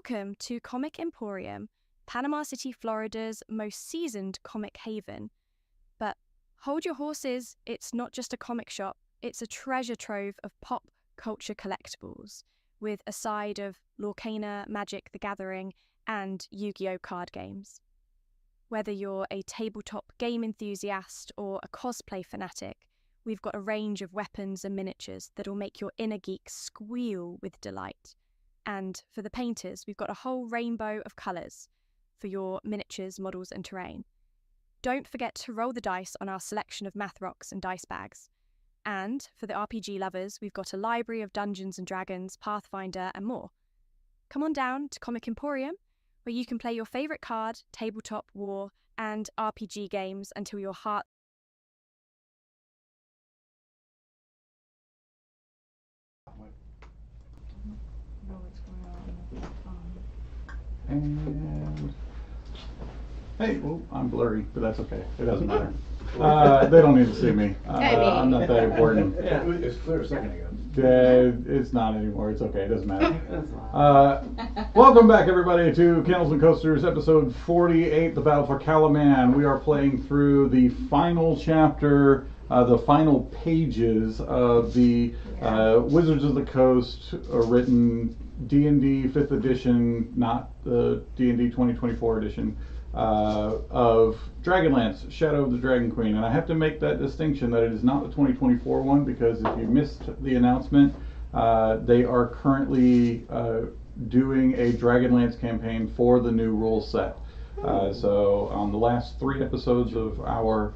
Welcome to Comic Emporium, Panama City, Florida's most seasoned comic haven. But hold your horses, it's not just a comic shop, it's a treasure trove of pop culture collectibles, with a side of Lorcana, Magic the Gathering, and Yu-Gi-Oh! Card games. Whether you're a tabletop game enthusiast or a cosplay fanatic, we've got a range of weapons and miniatures that'll make your inner geek squeal with delight. And for the painters, we've got a whole rainbow of colours for your miniatures, models and terrain. Don't forget to roll the dice on our selection of math rocks and dice bags. And for the RPG lovers, we've got a library of Dungeons & Dragons, Pathfinder and more. Come on down to Comic Emporium, where you can play your favourite card, tabletop, war and RPG games until your heart... And hey, well, I'm blurry, but that's okay. It doesn't matter. They don't need to see me. I'm not that important. Yeah, it was clear a second ago. It's not anymore. It's okay. It doesn't matter. Welcome back, everybody, to Candles and Coasters, episode 48, The Battle for Kalaman. We are playing through the final chapter, the final pages of the Wizards of the Coast written D&D 5th edition, not the D&D 2024 edition, of Dragonlance, Shadow of the Dragon Queen. And I have to make that distinction that it is not the 2024 one, because if you missed the announcement, they are currently doing a Dragonlance campaign for the new rule set. So on the last 3 episodes of our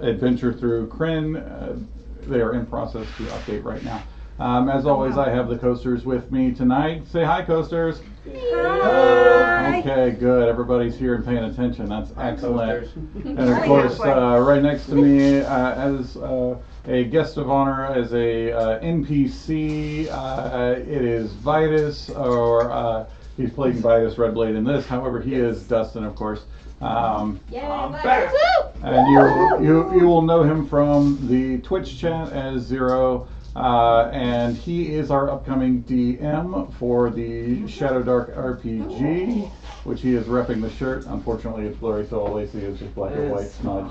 adventure through Kryn, they are in process to update right now. As always, I have the coasters with me tonight. Say hi, coasters. Hi. Okay, good. Everybody's here and paying attention. That's excellent. And of course, right next to me, as a guest of honor, as a NPC, it is Vitus, or he's playing Vitus Redblade in this. However, he is Dustin, of course. I'm back. And you will know him from the Twitch chat as Zero. And he is our upcoming DM for the Shadow Dark RPG, which he is repping the shirt. Unfortunately, it's blurry, so all I see is just black and white smudge.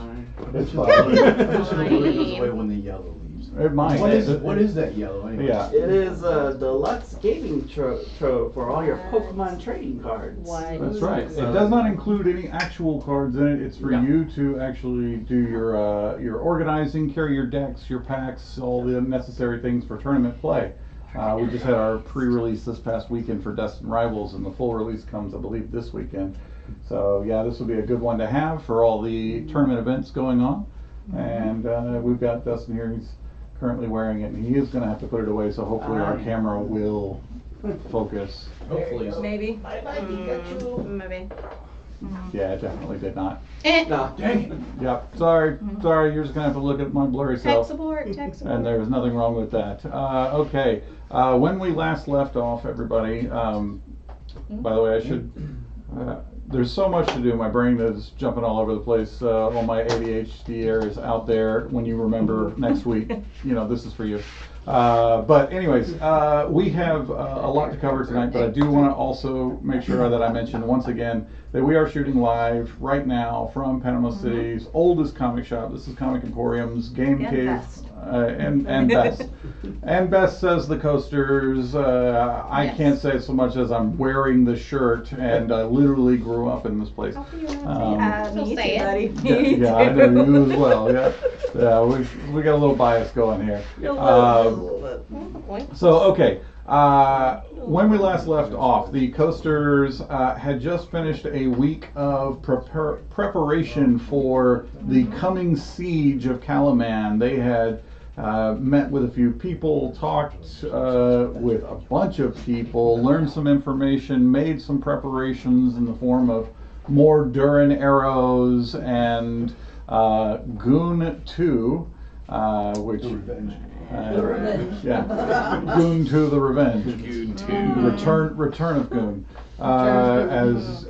It's fine. I'm just going to leave this away when the yellow leaves. It might. What is that yellow anyway? Yeah. It is a deluxe gaming trove for all your Pokemon trading cards. What? That's right. It does not include any actual cards in it. It's for you to actually do your organizing, carry your decks, your packs, all the necessary things for tournament play. We just had our pre-release this past weekend for Dustin Rivals, and the full release comes, I believe, this weekend. So yeah, this will be a good one to have for all the tournament events going on. And we've got Dustin here. He's currently wearing it, and he is going to have to put it away, so hopefully our camera will focus. Hopefully. Maybe. Maybe. Yeah, it definitely did not. No. Dang it. Yep, sorry, you're just going to have to look at my blurry self. Tech support. And there was nothing wrong with that. Okay, when we last left off, everybody, by the way, I should, there's so much to do. My brain is jumping all over the place. All my ADHD areas out there. When you remember next week, this is for you. But anyways, we have a lot to cover tonight, but I do want to also make sure that I mention once again that we are shooting live right now from Panama City's oldest comic shop. This is Comic Emporium's Game Cave. Best. And best. And best, says the coasters. I can't say so much as I'm wearing the shirt, and I literally grew up in this place. Me too, say buddy. Yeah, I know you as well. Yeah, we got a little bias going here. So okay, when we last left off, the coasters had just finished a week of preparation for the coming siege of Kalaman. They had met with a few people, talked with a bunch of people, learned some information, made some preparations in the form of more Durin arrows and Goon 2, which... The Revenge. Yeah, Goon 2 the Revenge. Goon 2. Return of Goon. as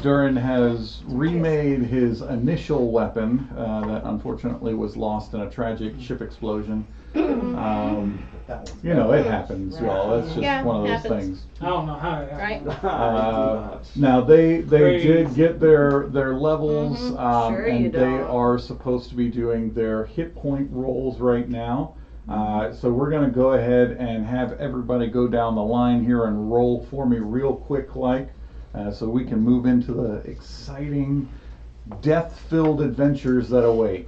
Durin has remade his initial weapon that unfortunately was lost in a tragic ship explosion. You know, it happens, y'all. It's just one of those things. I don't know how it happened. Right. Now they did get their levels, Sure you and they don't. are supposed to be doing their hit point rolls right now. So we're going to go ahead and have everybody go down the line here and roll for me real quick, so we can move into the exciting, death-filled adventures that await.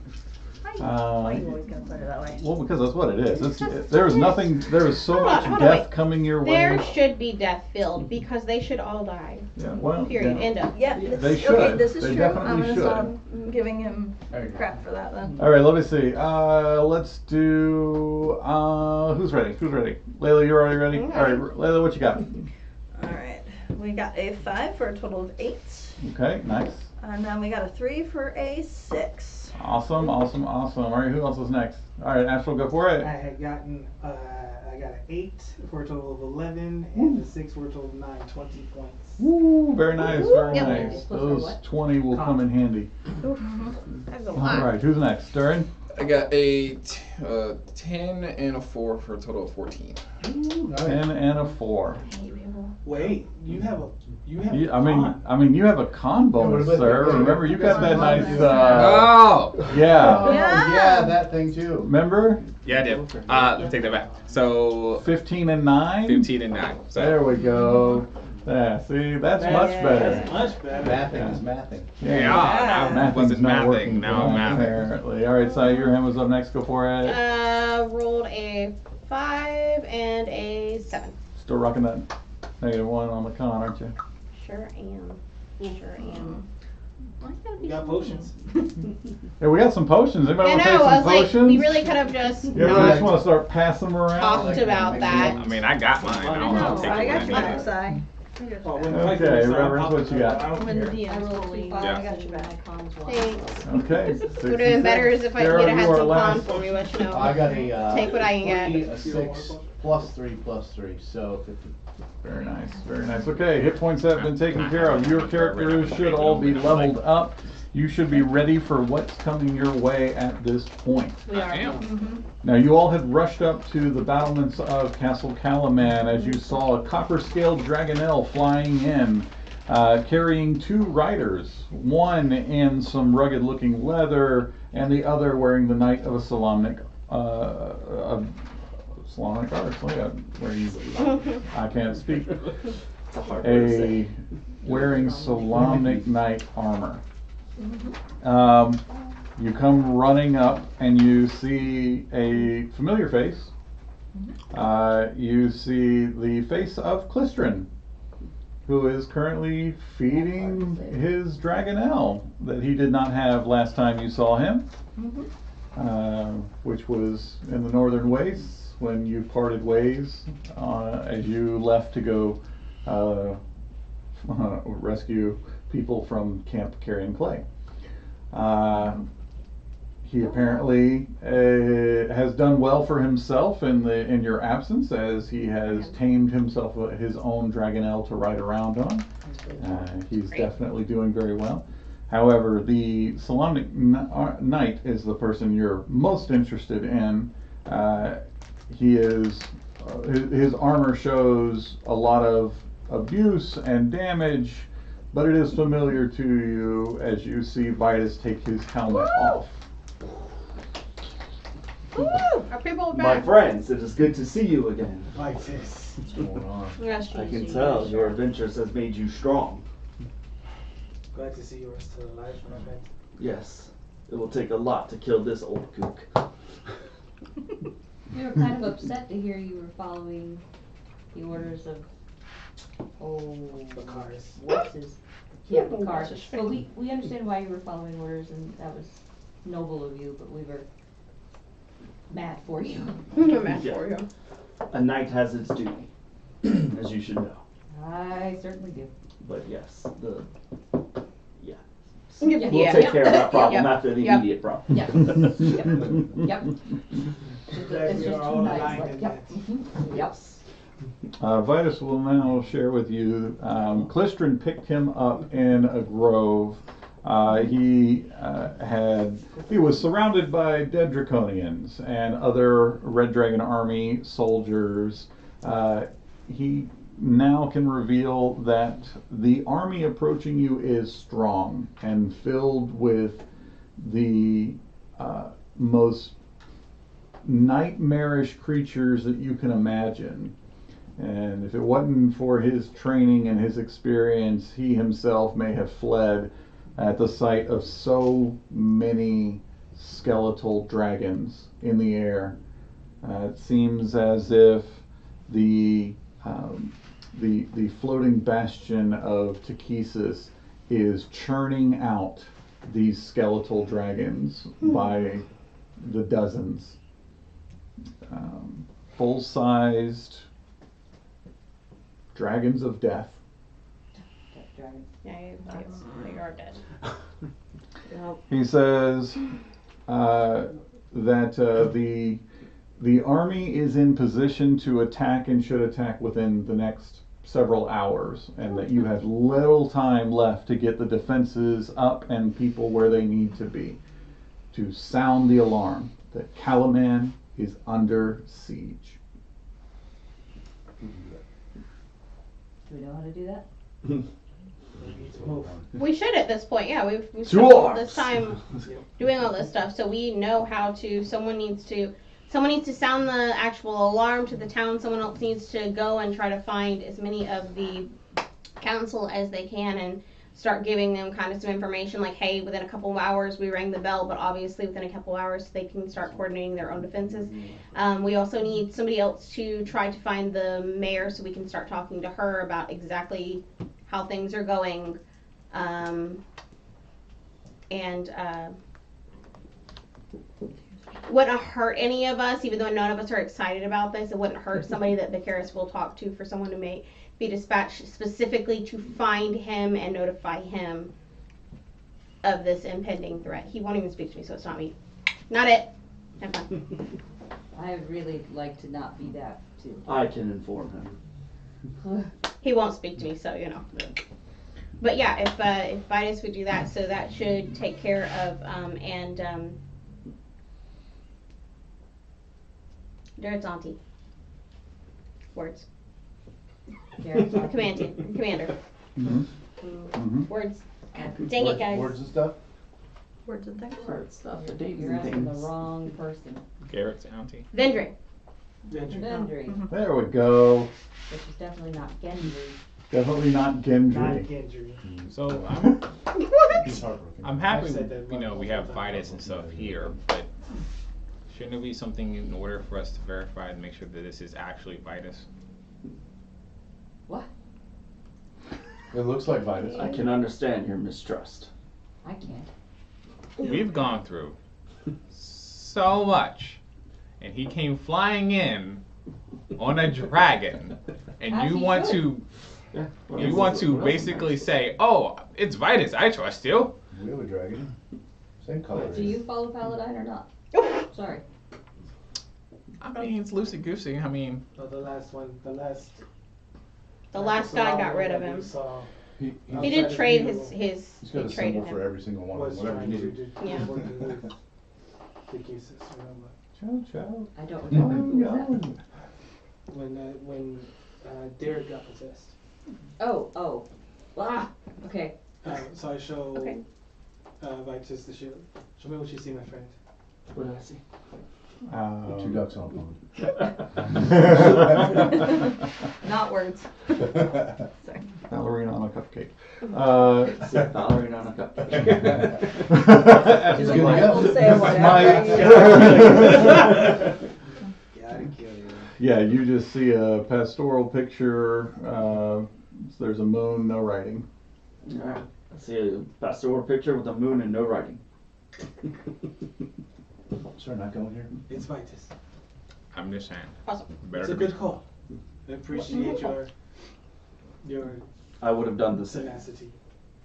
Why you always gonna put it that way? Well, because that's what it is. There is so much Hold on, death wait. coming your There way. should be death filled because they should all die. Yeah, well, Period. yeah. End of. Yeah, They this, should. okay, this is They true. definitely I'm gonna should. stop giving him crap for that then. All right, let me see. Let's do. Who's ready? Layla, you're already ready. Okay. All right, Layla, what you got? Alright, we got a 5 for a total of 8. Okay, nice. And then we got a 3 for a 6. Awesome. All right, who else is next? All right, Astral, go for I it. had gotten, I got an 8 for a total of 11, and a 6 for a total of 9, 20 points. Woo, very nice, very Yep. nice. Those 20 will come in handy. That's a All lot. right, who's next? Durin? I got a 10 and a 4 for a total of 14. 10 and a 4. Wait, you have a I mean, you have a con bonus, sir. Remember, you got that nice. Oh! Yeah. Yeah, that thing too. Remember? Yeah, I did. Take that back. So 15 and 9. 15 and 9. So There we go. Yeah, see, that's much better. That's much better. Mathing is mathing. yeah, I Mathing's wasn't not mathing. working Now for I'm us, mathing. apparently. All right, Si, your hand was up next. Go for it. Rolled a 5 and a 7. Still rocking that -1 on the con, aren't you? Sure am. You got potions. Yeah, we got some potions. Anybody I want to know, take I some was like, potions? we really could have just You ever just not want to start passing them around? talked about that. I mean, I got mine. I'll take I it got when you I back, need it. Si. Oh, when the Okay, fight goes on, Reverend, I'll- what you got? I don't When the care. DM's fully, I Yeah. got you back. Thanks. Okay. Would have been better as if I Sarah, could have you had are some con last. for me, but you know. I got a Take what I can 3, get. a 6, +3, so 50. Very nice, very nice. Okay, hit points have been taken care of. Your characters should all be leveled up. You should be ready for what's coming your way at this point. We are. I am. Now, you all had rushed up to the battlements of Castle Kalaman as you saw a copper-scaled Dragonelle flying in, carrying 2 riders, one in some rugged-looking leather, and the other wearing the Knight of a Solamnic Solomonic arts. Look at where you. I can't speak. It's a hard word to say. Wearing Solamnic Knight armor. You come running up and you see a familiar face. You see the face of Clistrin, who is currently feeding his Dragonelle that he did not have last time you saw him, which was in the northern wastes when you parted ways as you left to go rescue people from Camp Carrion Clay. He apparently has done well for himself in your absence, as he has tamed himself his own Dragonelle to ride around on. He's definitely doing very well. However, the Solamnic Knight is the person you're most interested in. He is his armor shows a lot of abuse and damage, but it is familiar to you as you see Vitus take his helmet off. Woo! Our people are My back. friends, it is good to see you again. Like this. What's going on? Yes, I can she- tell your adventures has made you strong. Glad to see you are still alive, my friend. Yes, it will take a lot to kill this old kook. We were kind of upset to hear you were following the orders of, Bakaris. what's his, yeah, Bakaris. But we understand why you were following orders, and that was noble of you, but we were mad for you. I'm mad Yeah. for you. A knight has its duty, as you should know. I certainly do. But yes, yeah. Yep. We'll Yeah. take care of that problem Yep. after the Yep. immediate problem. Yep. Yep. It's Glad just we are too all nice, aligned like, in yep, that. yep. Vitus will now share with you. Clistrin picked him up in a grove. He was surrounded by dead Draconians and other Red Dragon Army soldiers. He now can reveal that the army approaching you is strong and filled with the most nightmarish creatures that you can imagine. And if it wasn't for his training and his experience, he himself may have fled at the sight of so many skeletal dragons in the air. It seems as if the floating bastion of Takesis is churning out these skeletal dragons by the dozens. Full-sized dragons of death. Dragon. Yeah, they are dead. He says that the army is in position to attack and should attack within the next several hours, and that you have little time left to get the defenses up and people where they need to be, to sound the alarm that Kalaman is under siege. Do we know how to do that? We should at this point, yeah. We've To spent all arms. this time doing all this stuff, so we know how to. Someone needs to sound the actual alarm to the town. Someone else needs to go and try to find as many of the council as they can and start giving them kind of some information like, hey, within a couple of hours we rang the bell, but obviously within a couple of hours they can start coordinating their own defenses. We also need somebody else to try to find the mayor so we can start talking to her about exactly how things are going. Wouldn't hurt any of us, even though none of us are excited about this. It wouldn't hurt somebody that Vicaris will talk to for someone who may be dispatched specifically to find him and notify him of this impending threat. He won't even speak to me, so it's not me. Not it. Have fun. I really like to not be that too. I can inform him. He won't speak to me, so you know. But yeah, if Vitus would do that, so that should take care of Jared's auntie. Words. Commander. Mm-hmm. Mm-hmm. Words. Dang it, guys. Words and stuff? Words and things. Art stuff, the dates You're and asking the things. wrong person. Garrett's auntie. Vendry. Gendry, There we go. which is definitely not Gendry. Definitely not Not Gendry. Gendry. So He's heartbroken. I'm happy, I've said that you know, we have multiple times. Vitus and stuff here, but shouldn't there be something in order for us to verify and make sure that this is actually Vitus? What? It looks like Vitus. I can understand your mistrust. I can't. We've gone through so much, and he came flying in on a dragon, and As you he want should. to Yeah. you want to basically say, "Oh, it's Vitus. I trust you." We have a dragon. Same color. Do you follow Paladine or not? Sorry. I mean, it's loosey goosey. I mean, Oh, the last one. The last guy got rid of that we him. saw He He did trade Outside of his He's got a he traded symbol for him. every single one of was them, whatever trying you to need. do Yeah. working with the cases, remember? Ciao, ciao. I don't remember who was that. When Derek got possessed. Oh. Ah, okay. So I show Okay. Vitus the shield. Show me what you see, my friend. What do I see? Two ducks on Not words. a pond. Sorry. Ballerina on a cupcake. Ballerina on a cupcake. He's Like, gonna we'll go. say whatever. Gotta kill you. Yeah, you just see a pastoral picture. There's a moon, no writing. Alright. I see a pastoral picture with a moon and no writing. Sir, not going here. It's Vitus. I'm just saying. Awesome. Better It's a to be. good call. I appreciate your I would have done the same. tenacity.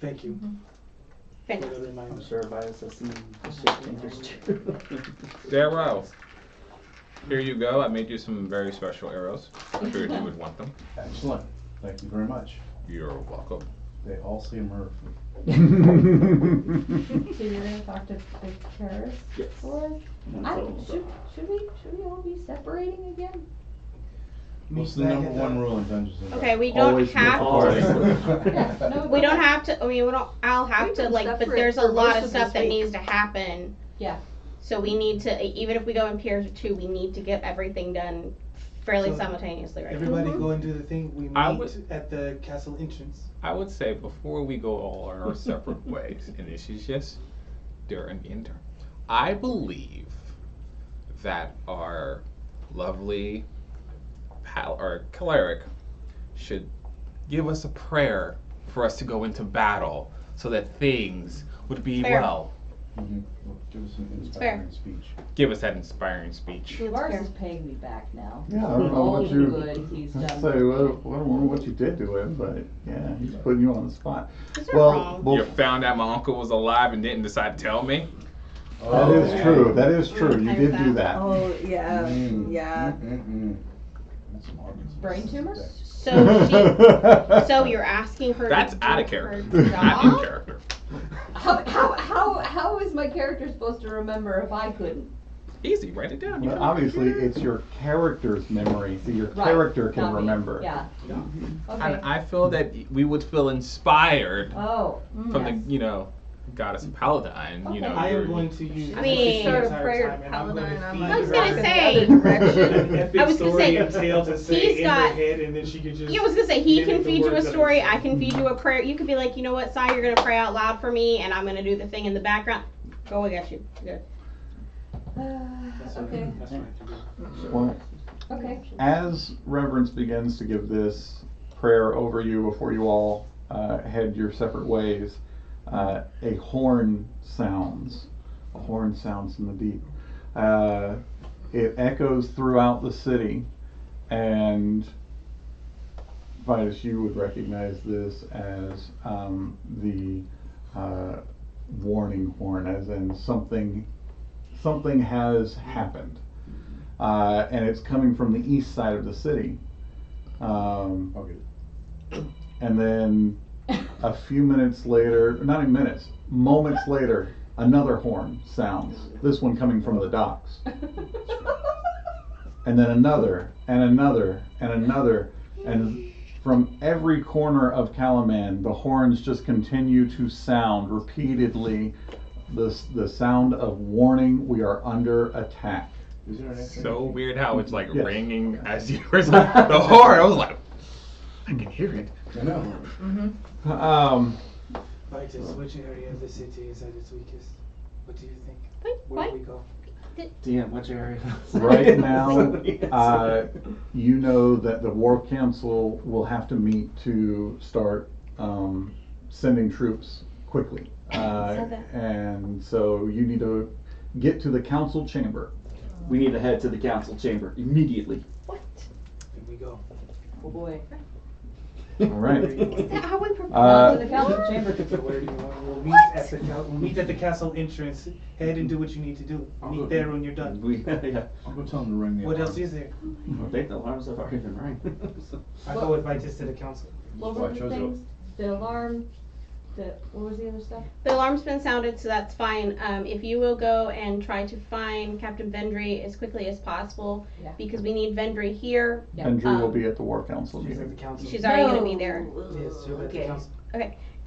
Thank you for Fantastic. the reminder. I'm sure Vitus has seen the shape fingers too. Darrow. Here you go. I made you some very special arrows. I figured you would want them. Excellent. Thank you very much. You're welcome. They all seem hurtful. So you're gonna talk to Karis? Yes. Or should we all be separating again? What's the number one rule in Dungeons and Okay, we don't Always have always. Yeah, no, we don't have to. I mean, we don't. I'll have We to can like, but separate there's a for lot most of of stuff this that week. needs to happen. Yeah. So we need to, even if we go in pairs of 2, we need to get everything done fairly So simultaneously, right? Everybody go and do the thing. We I meet would- at the castle entrance. I would say before we go all our separate ways, and this is just during the interim, I believe that our lovely or cleric should give us a prayer for us to go into battle so that things would be Fair. well. Give us an fair. inspiring speech. Give us that inspiring speech. Lars is paying me back now. Yeah, I don't know All what the you. good he's I done. say, well, I don't know what you did to him, but yeah, he's putting you on the spot. He's not Well, wrong. You found out my uncle was alive and didn't decide to tell me? that is true. That is true. You I did heard do that. that. Oh, yeah, yeah. That's some organs. Brain tumor? So you're asking her That's to do out of her character. Not job? in character. How is my character supposed to remember if I couldn't? Easy, write it down. Well, obviously, it's your character's memory, so your Right, character can not me. remember. Yeah. And Okay. I feel that we would feel inspired Oh. from yes. the, goddess of Paladine. Okay. I you're- am going to use. I mean- the Start a entire prayer time, to and I'm gonna Paladin, I'm feed like, I was her gonna in the say- other direction. an epic I was gonna story say, and tale to say he's in got- her head, and then she could just. Yeah, I was gonna say he mimic can the feed you a words that I'm story. saying. I can feed you a prayer. You could be like, you know what, Sai, you're gonna pray out loud for me, and I'm gonna do the thing in the background. Go, I got you. Good. That's what- Okay. That's what I can do. Well, Okay. as Reverence begins to give this prayer over you before you all head your separate ways, a horn sounds. A horn sounds in the deep. It echoes throughout the city, and Vitus, you would recognize this as the warning horn, as in something has happened. And it's coming from the east side of the city. Okay. And then a few minutes later, not even minutes, moments later, another horn sounds. This one coming from the docks. And then another, and another, and another. And from every corner of Kalaman, the horns just continue to sound repeatedly. The sound of warning, we are under attack. Is there an extra? So weird how it's like Yes. ringing as you were like, the horn. I was like, I can hear it. I know. Vitus, which area of the city is at its weakest? What do you think? Where What? do we go? DM, which area? Right now, Yes. you know that the War Council will have to meet to start sending troops quickly. And so you need to get to the council chamber. We need to head to the council chamber immediately. What? Here we go. Oh boy. All right. Is that how we prepare? Go to the council chamber. So where do you want? We'll meet at the we'll meet at the castle entrance. Head and do what you need to do. Meet there when you're done. Yeah. I'll go tell them to ring the What alarm. else is there? I think the alarms have already been rang. I go with Vitus to the council. What Why I were the chose things? The alarm, what was the other stuff? The alarm's been sounded, so that's fine. If you will go and try to find Captain Vendry as quickly as possible, Yeah. because we need Vendry here. Yeah. Andrew will Um, be at the War Council She's at meeting. the council. She's already gonna be there. Yes, she'll be at the Okay. council.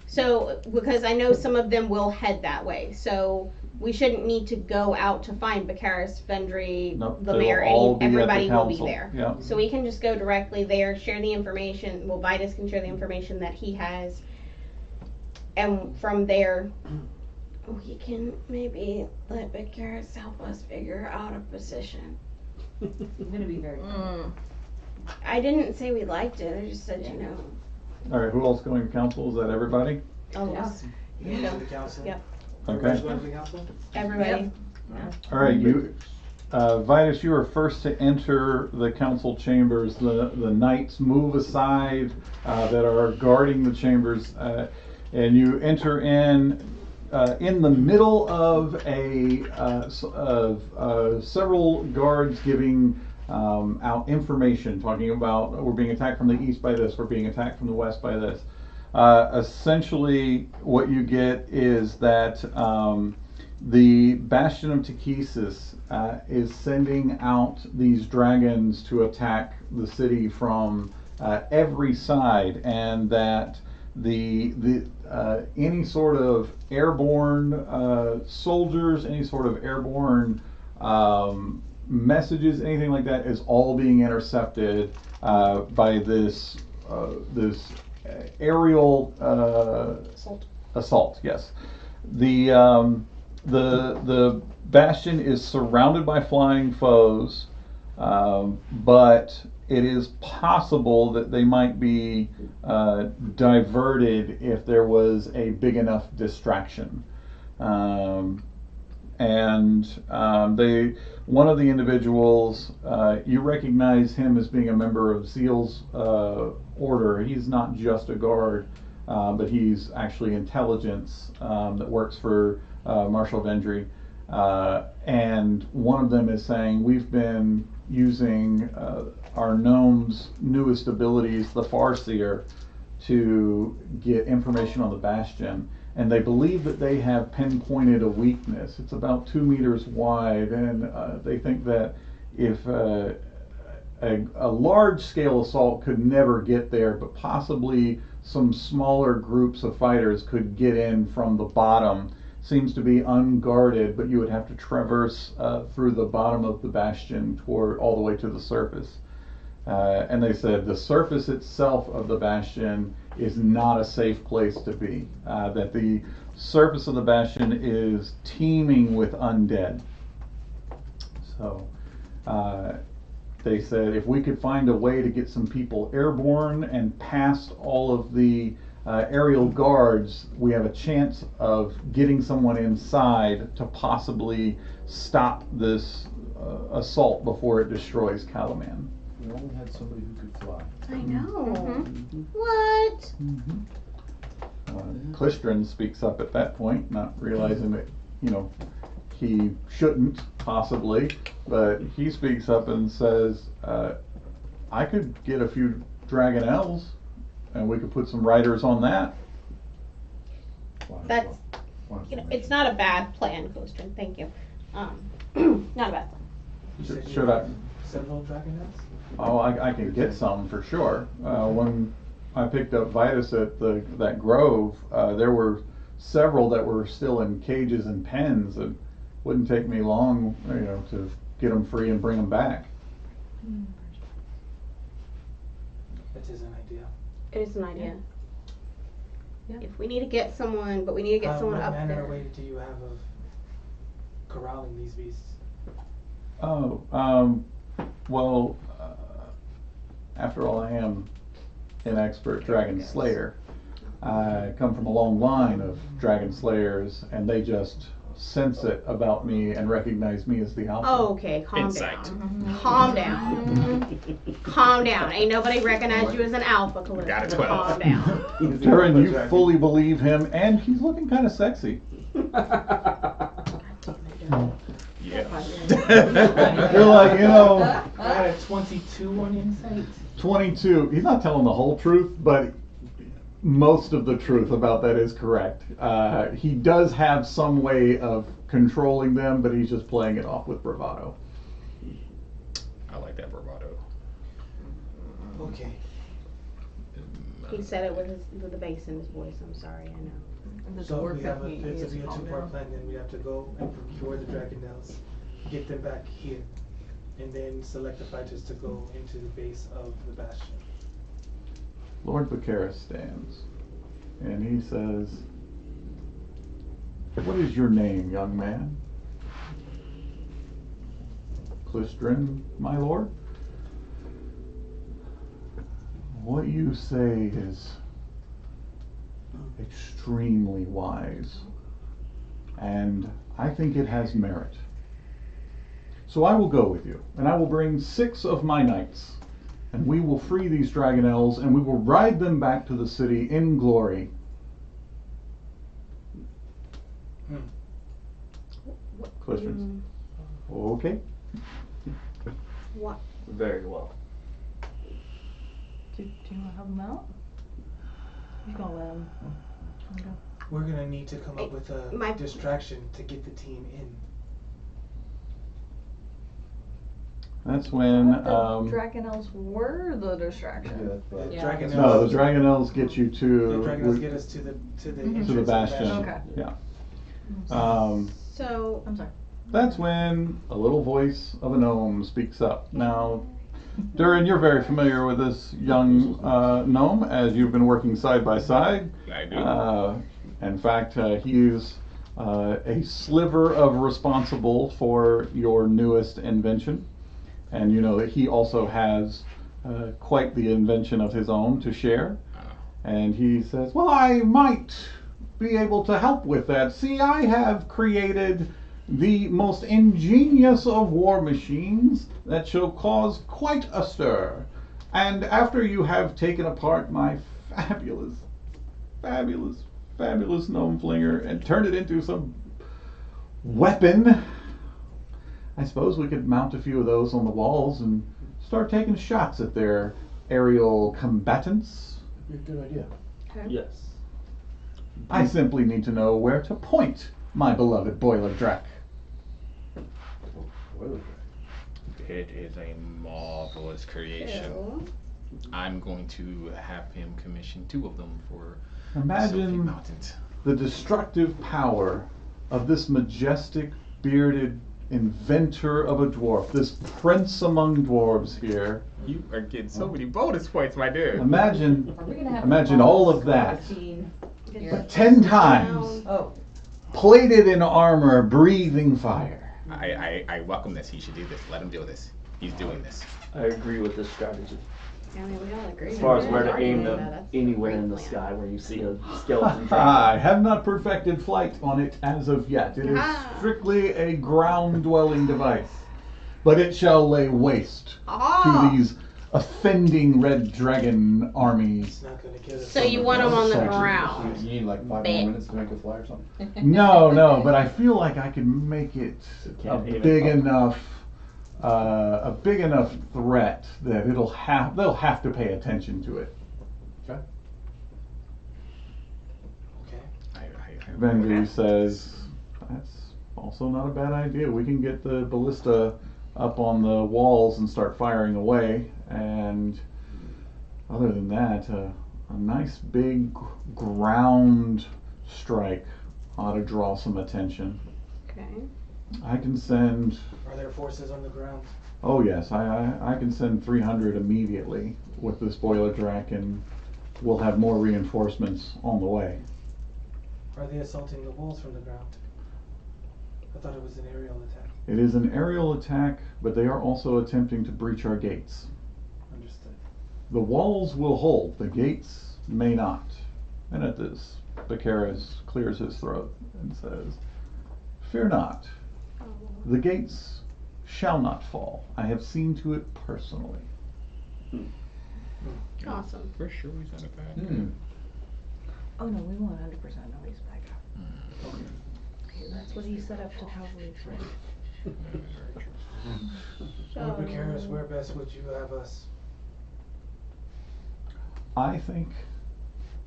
So, because I know some of them will head that way, so we shouldn't need to go out to find Bakaris, Vendry, Nope, the they'll mayor, all be at the everybody will be council. there. Yeah. So we can just go directly there, share the information, well, Vitus can share the information that he has. And from there, we can maybe let Bakaris help us figure out a position. I'm gonna be very. I didn't say we liked it, I just said, you know. All right, who else going to council? Is that everybody? Oh, Yeah. You Yeah. go to the council. Yep. Everybody's Okay. going to the council? everybody. All right, Vitus, you are first to enter the council chambers. The knights move aside that are guarding the chambers, and you enter in. in the middle of several guards giving out information, talking about we're being attacked from the east by this, we're being attacked from the west by this. Essentially, what you get is that the Bastion of Takesis is sending out these dragons to attack the city from every side, and that the any sort of airborne soldiers, any sort of airborne messages, anything like that, is all being intercepted by this aerial assault. Yes, the bastion is surrounded by flying foes, but it is possible that they might be diverted if there was a big enough distraction. One of the individuals, you recognize him as being a member of Zeal's order. He's not just a guard, but he's actually intelligence that works for Marshal Vendry. And one of them is saying, we've been using our gnome's newest abilities, the Farseer, to get information on the Bastion. And they believe that they have pinpointed a weakness. It's about 2 meters wide, and they think that if a large-scale assault could never get there, but possibly some smaller groups of fighters could get in from the bottom. Seems to be unguarded, but you would have to traverse through the bottom of the bastion toward all the way to the surface. And they said the surface itself of the bastion is not a safe place to be. That the surface of the bastion is teeming with undead. So they said if we could find a way to get some people airborne and past all of the aerial guards, we have a chance of getting someone inside to possibly stop this assault before it destroys Kalaman. We only had somebody who could fly. I know. What? Clistrin speaks up at that point, not realizing that, he shouldn't possibly, but he speaks up and says, I could get a few Dragonels and we could put some riders on that. That's, it's not a bad plan, Coastrin. Thank you. Not a bad plan. Should I? Several Dragonlance? Oh, I can get some for sure. When I picked up Vitus at that grove, there were several that were still in cages and pens. It wouldn't take me long, to get them free and bring them back. That is an idea. It is an idea. Yeah. If we need to get someone, but we need to get someone What up manner there. or way do you have of corralling these beasts? Oh, well, after all, I am an expert dragon slayer. I come from a long line of dragon slayers, and they just sense it about me and recognize me as the alpha. Oh, okay, calm Insight. down. Calm down. Calm down. Ain't nobody recognize you as an alpha, Calista. Got a 12. Calm down. Durin, you fully believe him, and he's looking kind of sexy. Yeah. You're like, I got a 22 on insight. 22. He's not telling the whole truth, but most of the truth about that is correct. He does have some way of controlling them, but he's just playing it off with bravado. I like that bravado. Okay. He said it with the bass in his voice. I'm sorry, I know. So if we have if it's a two-part plan, then we have to go and procure the Dragonels, get them back here, and then select the fighters to go into the base of the bastion. Lord Vicaris stands, and he says, "What is your name, young man?" Clistrin, my lord. What you say is extremely wise, and I think it has merit. So I will go with you, and I will bring 6 of my knights, and we will free these Dragonels, and we will ride them back to the city in glory. Clistrans. Okay. What? Very well. Do you wanna help him out? He's gonna let him go. We're gonna need to come up with a my- distraction to get the team in. That's when Dragonlance were the distraction. The Yeah. Dragonlance. no, the Dragonels get you The to Dragonlance get us to the entrance to the of bastion. Okay. Yeah. So I'm sorry. That's when a little voice of a gnome speaks up. Now, Durin, you're very familiar with this young gnome as you've been working side by side. I do. In fact, he's a sliver of responsible for your newest invention. And you know that he also has quite the invention of his own to share. And he says, well, I might be able to help with that. See, I have created the most ingenious of war machines that shall cause quite a stir. And after you have taken apart my fabulous gnome flinger and turned it into some weapon, I suppose we could mount a few of those on the walls and start taking shots at their aerial combatants. That'd be a good idea. Yes. I simply need to know where to point my beloved boiler drac. Boiler It is a marvelous creation. I'm going to have him commission 2 of them for Sophie Imagine Mountains. the destructive power of this majestic, bearded inventor of a dwarf, this prince among dwarves here. You are getting so many bonus points, my dude. Imagine, Are we gonna have imagine all of that, routine but here? 10 times, Oh, plated in armor, breathing fire. I welcome this. He should do this. Let him do this. He's doing this. I agree with this strategy. I mean, we all agree. As far as We're where to arguing aim that them, that's anywhere a in the great sky plan. where you see a skeleton I dragon. have not perfected flight on it as of yet. It is Ah. strictly a ground-dwelling device. But it shall lay waste Ah. to these offending red dragon armies. It's not gonna get us. So you want them on the Sorry. ground? You need like 5 more Bet. minutes to make it fly or something? No, but I feel like I can make it a can't aim it big up. enough threat that they'll have to pay attention to it. Okay. Okay. Vendu says, that's also not a bad idea. We can get the ballista up on the walls and start firing away. And other than that, a nice big ground strike ought to draw some attention. Okay. I can send, Are there forces on the ground? oh yes, I can send 300 immediately with this boiler drac, and we'll have more reinforcements on the way. Are they assaulting the walls from the ground? I thought it was an aerial attack. It is an aerial attack, but they are also attempting to breach our gates. Understood. The walls will hold, the gates may not. And at this, Bacaris clears his throat and says, fear not, the gates shall not fall. I have seen to it personally. Awesome. For sure he's not a bad. oh no, we want 100% know he's back up. Okay, that's what he set up to cavalry for. Bacaris, where best would you have us? I think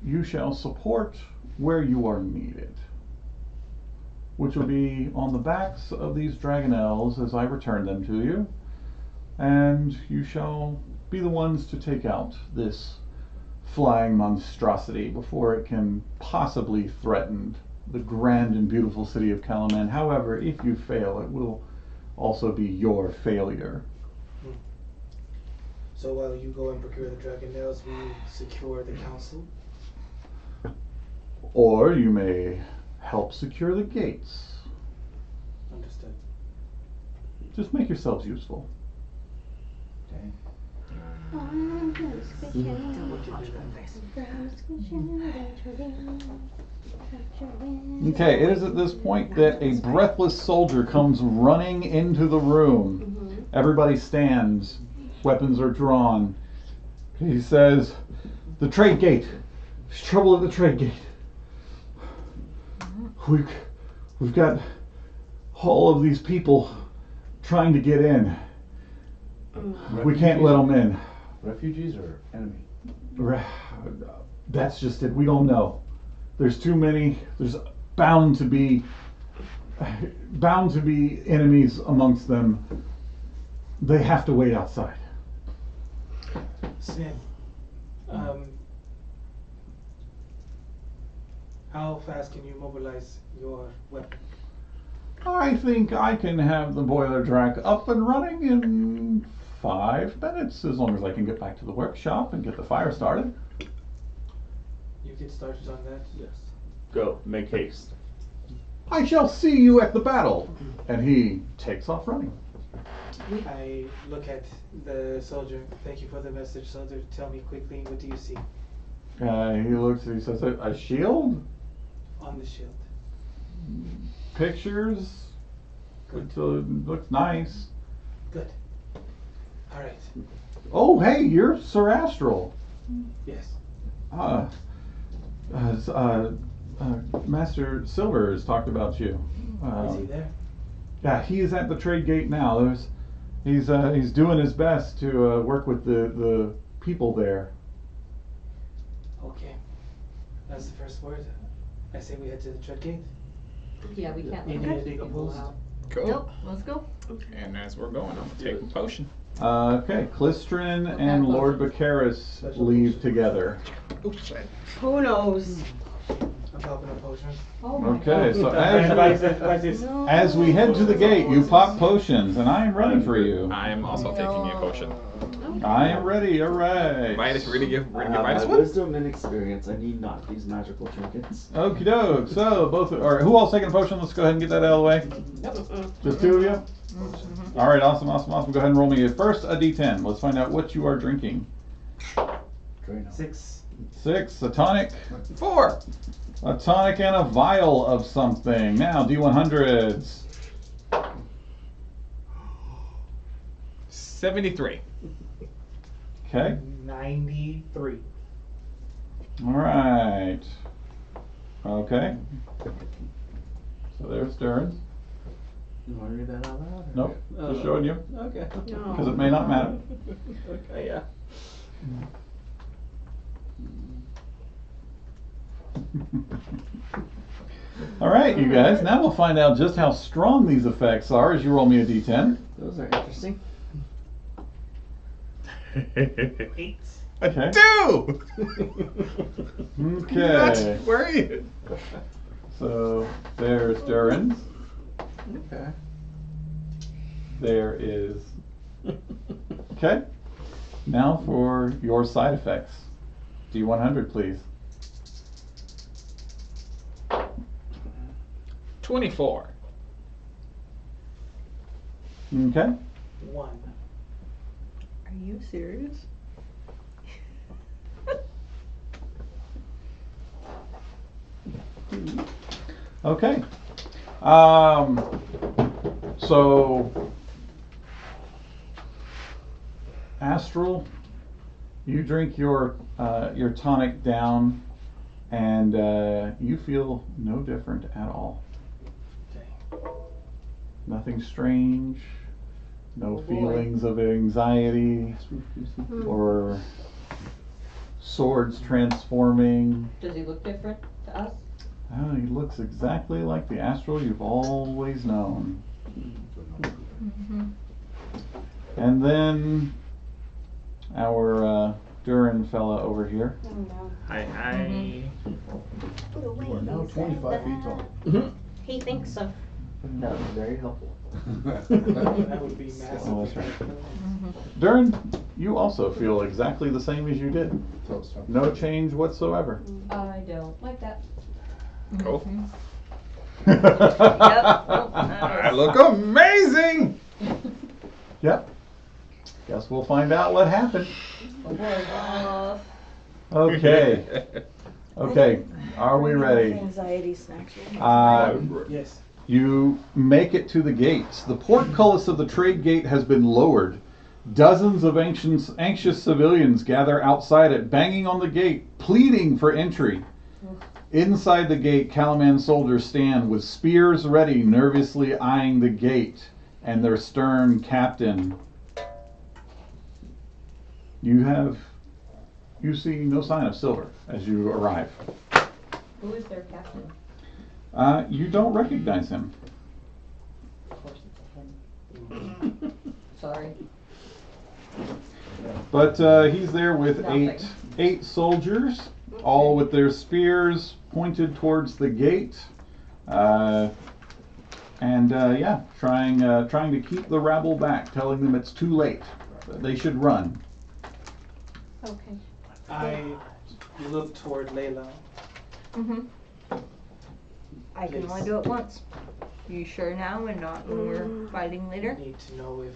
you shall support where you are needed, which will be on the backs of these dragonelles as I return them to you, and you shall be the ones to take out this flying monstrosity before it can possibly threaten the grand and beautiful city of Kalaman. However, if you fail, it will also be your failure. So while you go and procure the Dragonlance, we secure the council. Or you may help secure the gates. Understood. Just make yourselves useful. Okay, it is at this point that a breathless soldier comes running into the room. Everybody stands, weapons are drawn. He says, the trade gate. There's trouble at the trade gate. We've got all of these people trying to get in. We can't let them in. Refugees or enemy? That's just it. We don't know. There's too many. There's bound to be enemies amongst them. They have to wait outside. Sven, how fast can you mobilize your weapon? I think I can have the boiler track up and running in 5 minutes, as long as I can get back to the workshop and get the fire started. You get started on that? Yes. Go, make haste. I shall see you at the battle. And he takes off running. I look at the soldier. Thank you for the message, soldier. Tell me quickly, what do you see He looks, he says, a shield? on the shield? Pictures? Good. Looks nice. Good. All right. Oh, hey, you're Sir Astral. Yes. Master Silver has talked about you. Is he there? Yeah, he is at the trade gate now. He's doing his best to work with the people there. Okay. That's the first word. I say we head to the trade gate. Yeah, we can't. Anything opposed? Cool. Nope, let's go. And as we're going, I'm gonna take a potion. Okay, Klistrin and Lord Bacaris leave together. Oops. Who knows? I'm popping a potion. Oh my Okay, so Like this. as we head to the gate, you pop potions, and I am ready for you. I am also taking a potion. I am ready. All right. Midas, we're gonna give I Midas have one. wisdom and experience. I need not these magical trinkets. Okie doke. So both, or who all's taking a potion? Let's go ahead and get that out of the way. Just 2 of you. All right. Awesome. Go ahead and roll me first a d10. Let's find out what you are drinking. Drano. 6. 6, a tonic. 4. A tonic and a vial of something. Now, D100s. 73. Okay. 93. All right. Okay. So there's Durin's. You want to read that out loud? Or? Nope. Just showing you. Okay. Because it may not matter. Okay, yeah. All right, you guys. Now we'll find out just how strong these effects are as you roll me a d10. Those are interesting. 8. Okay. 2. Okay. Where are you? So there's Durin's. Okay. There is. Okay. Now for your side effects. D100, please. 24. Okay. 1. Are you serious? Okay. So Astral, you drink your tonic down, and you feel no different at all. Okay. Nothing strange. No Oh, boy. feelings of anxiety or swords transforming. Does he look different to us? Oh, he looks exactly like the Astral you've always known. And then our Durin fella over here. Hi. You are now 25 feet tall. He thinks so. That was very helpful. That would be massive. Oh, that's right. Durin, you also feel exactly the same as you did. No change whatsoever. I don't like that. Cool. Oh, I look amazing. Yep. Guess we'll find out what happened. Oh boy. Okay. Okay. Are we ready? Anxiety snacks. Yes. You make it to the gates. The portcullis of the trade gate has been lowered. Dozens of anxious civilians gather outside it, banging on the gate, pleading for entry. Inside the gate, Kalaman soldiers stand with spears ready, nervously eyeing the gate and their stern captain. You see no sign of Silver as you arrive. Who is their captain? You don't recognize him. Of course it's him. Sorry. But he's there with Nothing. eight soldiers, all with their spears pointed towards the gate, trying to keep the rabble back, telling them it's too late, that they should run. Okay. I look toward Layla. Mm-hmm. I can only do it once. You sure now and not when we're fighting later? I need to know if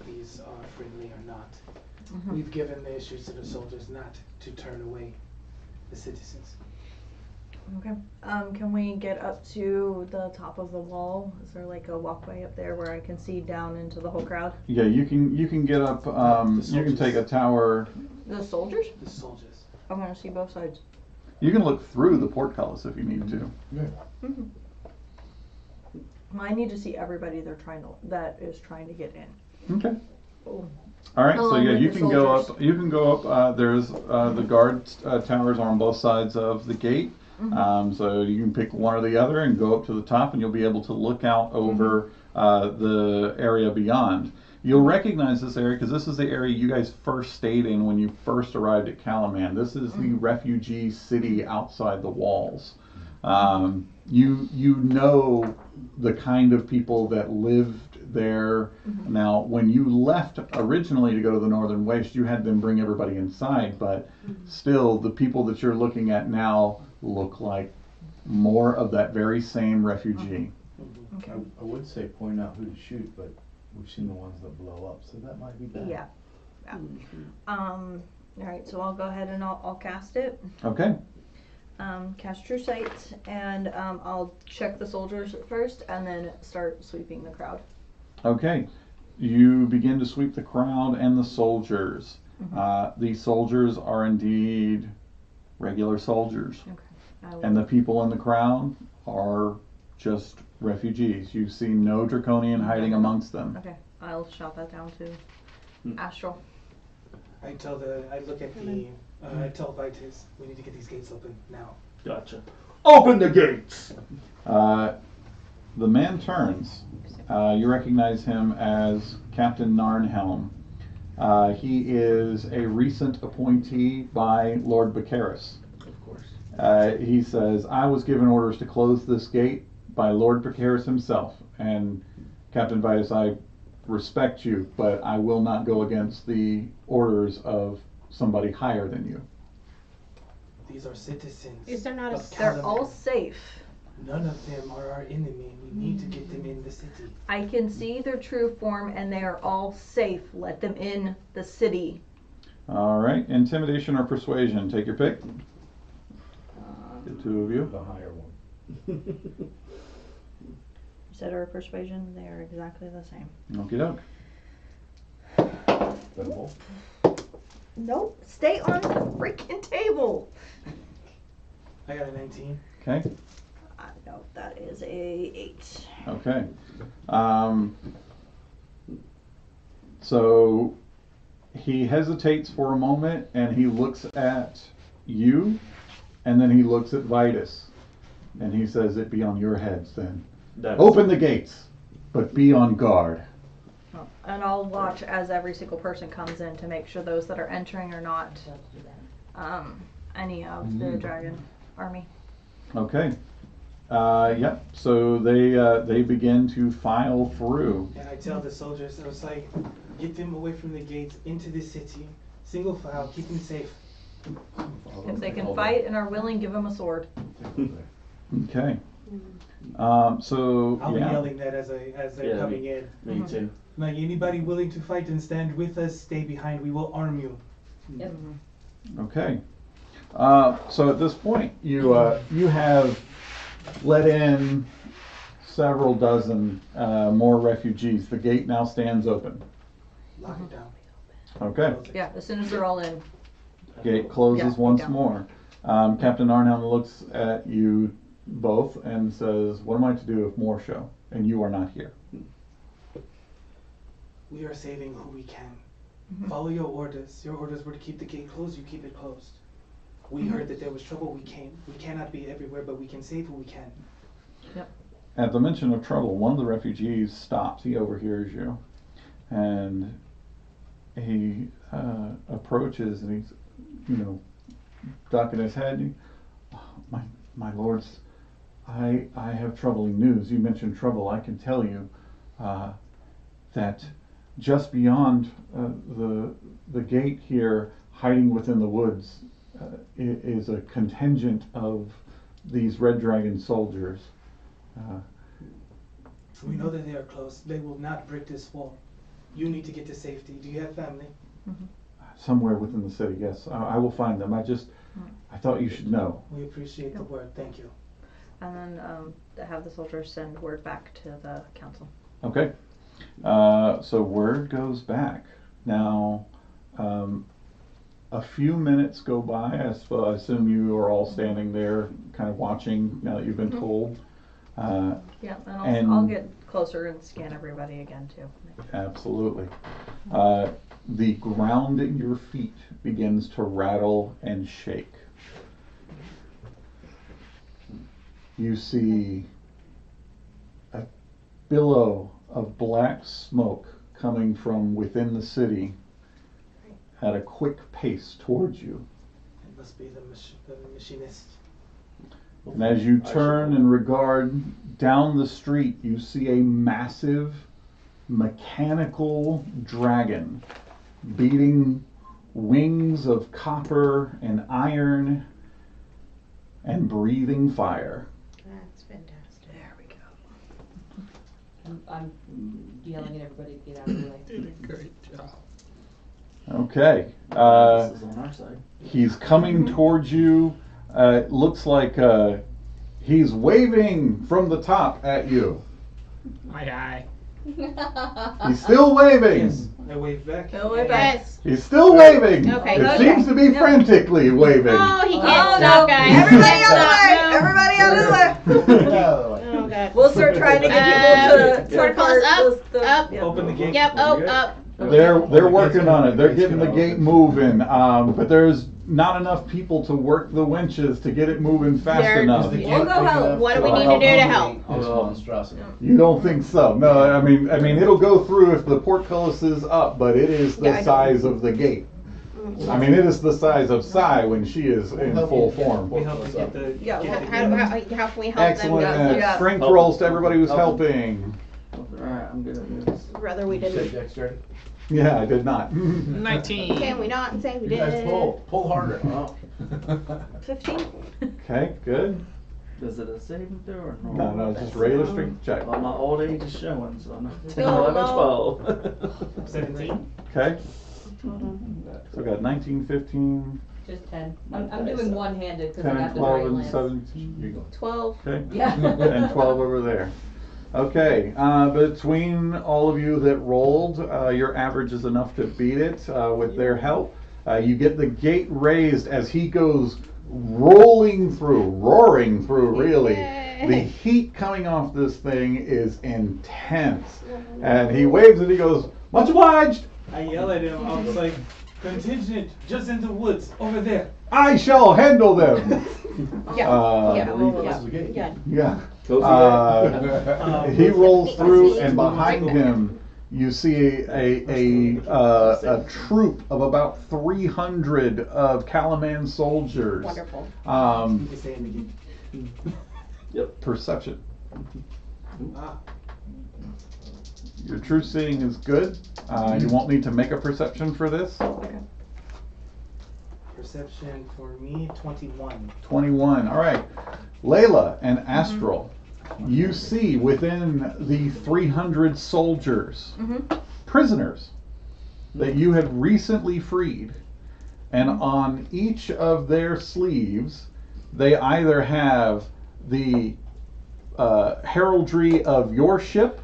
these are friendly or not. Mhm. We've given the issues to the soldiers not to turn away the citizens. Okay. Can we get up to the top of the wall? Is there like a walkway up there where I can see down into the whole crowd? Yeah, you can get up. You can take a tower. The soldiers? The soldiers. I want to see both sides. You can look through the portcullis if you need to. Mm-hmm. I need to see everybody that is trying to get in. Okay. Oh. All right. So Along yeah, with you the can go soldiers. up. You can go up. There's the guard towers on both sides of the gate. Mhm. So you can pick one or the other and go up to the top, and you'll be able to look out over the area beyond. You'll recognize this area because this is the area you guys first stayed in when you first arrived at Kalaman. This is the refugee city outside the walls. You know the kind of people that lived there. Now, when you left originally to go to the Northern Waste, you had them bring everybody inside, but still, the people that you're looking at now look like more of that very same refugee. Okay. I would say point out who to shoot, but we've seen the ones that blow up, so that might be bad. Yeah. All right. So I'll go ahead and I'll cast it. Okay. Cast True Sight, and I'll check the soldiers first, and then start sweeping the crowd. Okay. You begin to sweep the crowd and the soldiers. These soldiers are indeed regular soldiers. And the people in the crowd are just refugees. You see no draconian hiding amongst them. Okay, I'll shout that down to Astral. I tell Vitus, we need to get these gates open now. Gotcha. Open the gates! The man turns. You recognize him as Captain Narnhelm. He is a recent appointee by Lord Bacaris. Of course. He says, I was given orders to close this gate by Lord Bacaris himself. And Captain Vitus, I respect you, but I will not go against the orders of somebody higher than you. These are citizens. Is there not a of They're Kalaman. all safe. None of them are our enemy. We need to get them in the city. I can see their true form, and they are all safe. Let them in the city. All right, intimidation or persuasion, take your pick. The two of you. The higher one. Instead or persuasion, they are exactly the same. Okie doke. Double. Nope, stay on the freaking table. I got a 19. Okay. No, that is a 8. Okay. So he hesitates for a moment and he looks at you and then he looks at Vitus and he says, it be on your heads then. Open the gates, but be on guard. And I'll watch as every single person comes in to make sure those that are entering are not any of the dragon army. Okay. Yep. So they begin to file through. And I tell the soldiers, I was like, get them away from the gates into the city. Single file, keep them safe. If they can fight and are willing, give them a sword. Okay. So I'll be yeah. yelling that as they're coming in. Me too. Like, anybody willing to fight and stand with us, stay behind. We will arm you. Yep. Okay. So at this point, you have let in several dozen more refugees. The gate now stands open. Lock it down. Okay. Close it. Yeah, as soon as they're all in. Gate closes Yeah, once yeah. more. Captain Arnhem looks at you both and says, "What am I to do if more show and you are not here?" We are saving who we can. Follow your orders. Your orders were to keep the gate closed, you keep it closed. We heard that there was trouble, we came. We cannot be everywhere, but we can save who we can. Yep. At the mention of trouble, one of the refugees stops. He overhears you, and he approaches, and he's, ducking his head. And my lords, I have troubling news. You mentioned trouble. I can tell you that just beyond the gate here, hiding within the woods, is a contingent of these Red Dragon soldiers. We know that they are close. They will not break this wall. You need to get to safety. Do you have family? Somewhere within the city, yes. I will find them. I thought you should know. We appreciate the word. Thank you. And then have the soldiers send word back to the council. Okay. So word goes back. Now, a few minutes go by. I assume you are all standing there kind of watching now that you've been told. Yeah, and I'll get closer and scan everybody again too. Absolutely. The ground at your feet begins to rattle and shake. You see a billow of black smoke coming from within the city at a quick pace towards you. It must be the machinist. And as you turn and regard down the street, you see a massive mechanical dragon beating wings of copper and iron and breathing fire. That's fantastic. There we go. I'm yelling at everybody to get out of the way. Did a great job. Okay. This is on our side. He's coming towards you. It looks like he's waving from the top at you. Aye. He's still waving. Yes, I wave back. Go way back. Yes. He's still waving. Okay. It Okay. seems to be Yep. frantically waving. Oh, he Oh, can't no. stop, guys. Everybody He out of the way! can't stop. Everybody out of the way! No. Oh, God. We'll start trying to get people to Portcullis part up, up. yeah. Open the gate. Yep, up. They're working on it. They're getting the gate moving, but there's not enough people to work the winches to get it moving fast They're- enough. We'll go help. What do we need to do to help? It's a monstrosity. You don't think so? No, I mean it'll go through if the portcullis is up, but it is the Yeah, I know. size of the gate. I mean, it is the size of Sai when she is in full form. We help to get the. Yeah, get the How can we help Excellent. them? Yeah. Strength rolls to everybody who's helping. Alright, I'm good at this. Rather we Say didn't. dexterity. Yeah, I did not. 19. Can we not say we You guys did? pull harder. Oh, 15? Okay, good. is it a saving throw or no? No, just regular strength check. Well, my old age is showing, so I'm Go 11, low. 12. 17. Okay, so we got 19, 15, Just 10. I'm doing one-handed because 10 I and got the 12 and Dragonlance. 17. You go. 12. Okay. Yeah. And 12 over there. Okay, between all of you that rolled, your average is enough to beat it with their help. You get the gate raised as he goes roaring through, really. Yay. The heat coming off this thing is intense. And he waves and he goes, "Much obliged! I yell at him. I was like, contingent, just in the woods, over there. I shall handle them!" Yeah. Uh, Close the gate. Yeah. Yeah. Close He rolls through, and behind him, you see a troop of about 300 of Kalaman soldiers. Wonderful. You say it again. Perception. Ah, Your true seeing is good. You won't need to make a perception for this. perception for me, 21. 21. All right. Layla and Astral, you see within the 300 soldiers, prisoners that you had recently freed, and on each of their sleeves, they either have the heraldry of your ship,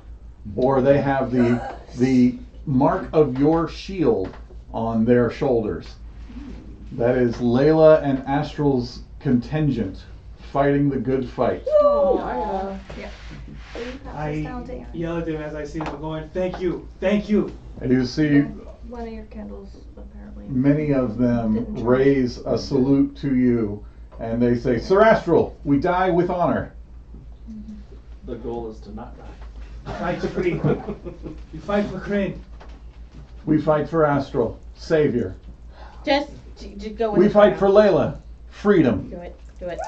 or they have the mark of your shield on their shoulders. That is Layla and Astral's contingent fighting the good fight. I yell at them as I see them going, thank you, thank you. And you see One of your candles, apparently. many of them Didn't charge. raise a salute to you, and they say, Sir Astral, we die with honor. The goal is to not die. Fight free. You fight for Crane. We fight for Astral, savior. Just go with We the fight crowd. for Layla, freedom. Do it. Do it.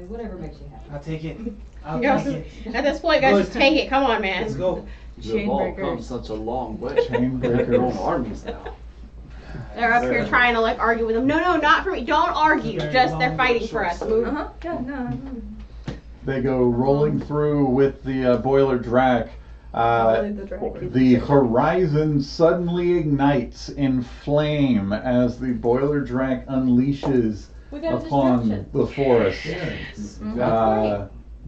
Whatever makes you happy. I'll take it. I'll Guys, take it. at this point, guys, Good. just take it. Come on, man. Let's go. We've all Chainbreakers. come such a long way. Chainbreakers. Their own armies now. They're up here trying to like argue with them. No, no, not for me. Don't argue. Just they're fighting for us. Move. Yeah, no. They go rolling through with the boiler drac. The The horizon suddenly ignites in flame as the boiler drac unleashes We got a upon distraction. the forest.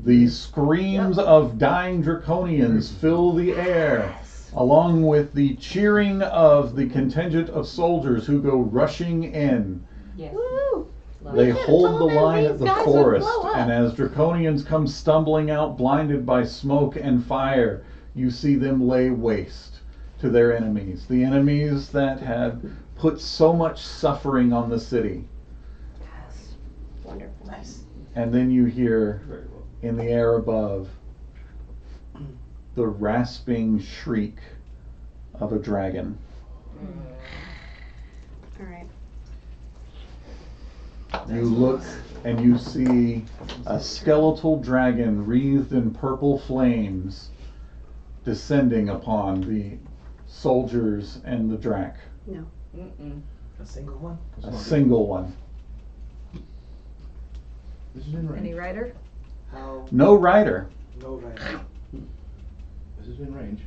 The screams of dying draconians fill the air, along with the cheering of the contingent of soldiers who go rushing in. Yes. Woo. They should've hold told the them line these at the guys would forest, blow up. and as draconians come stumbling out, blinded by smoke and fire, you see them lay waste to their enemies. The enemies that had put so much suffering on the city. Wonderful. Nice. And then you hear Very well. in the air above the rasping shriek of a dragon. All right. You look and you see a skeletal dragon wreathed in purple flames descending upon the soldiers and the drac. No. A single one? A single one. This is in Any range. rider? How? No rider. No right. This is in range.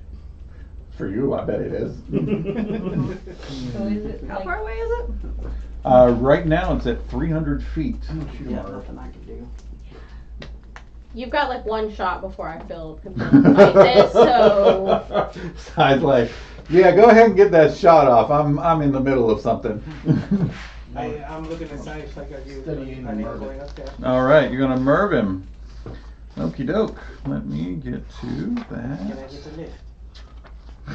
For you, I bet it is. So is it How like, far away is it? Right now it's at 300 feet. Yeah, nothing I can do. You've got like one shot before I feel completely like this, so I was like, yeah, go ahead and get that shot off. I'm in the middle of something. I'm looking aside if I got you. Studying I murder. going up there. All right, you're gonna merv him. Okie doke. Let me get to Can I that. get the lift?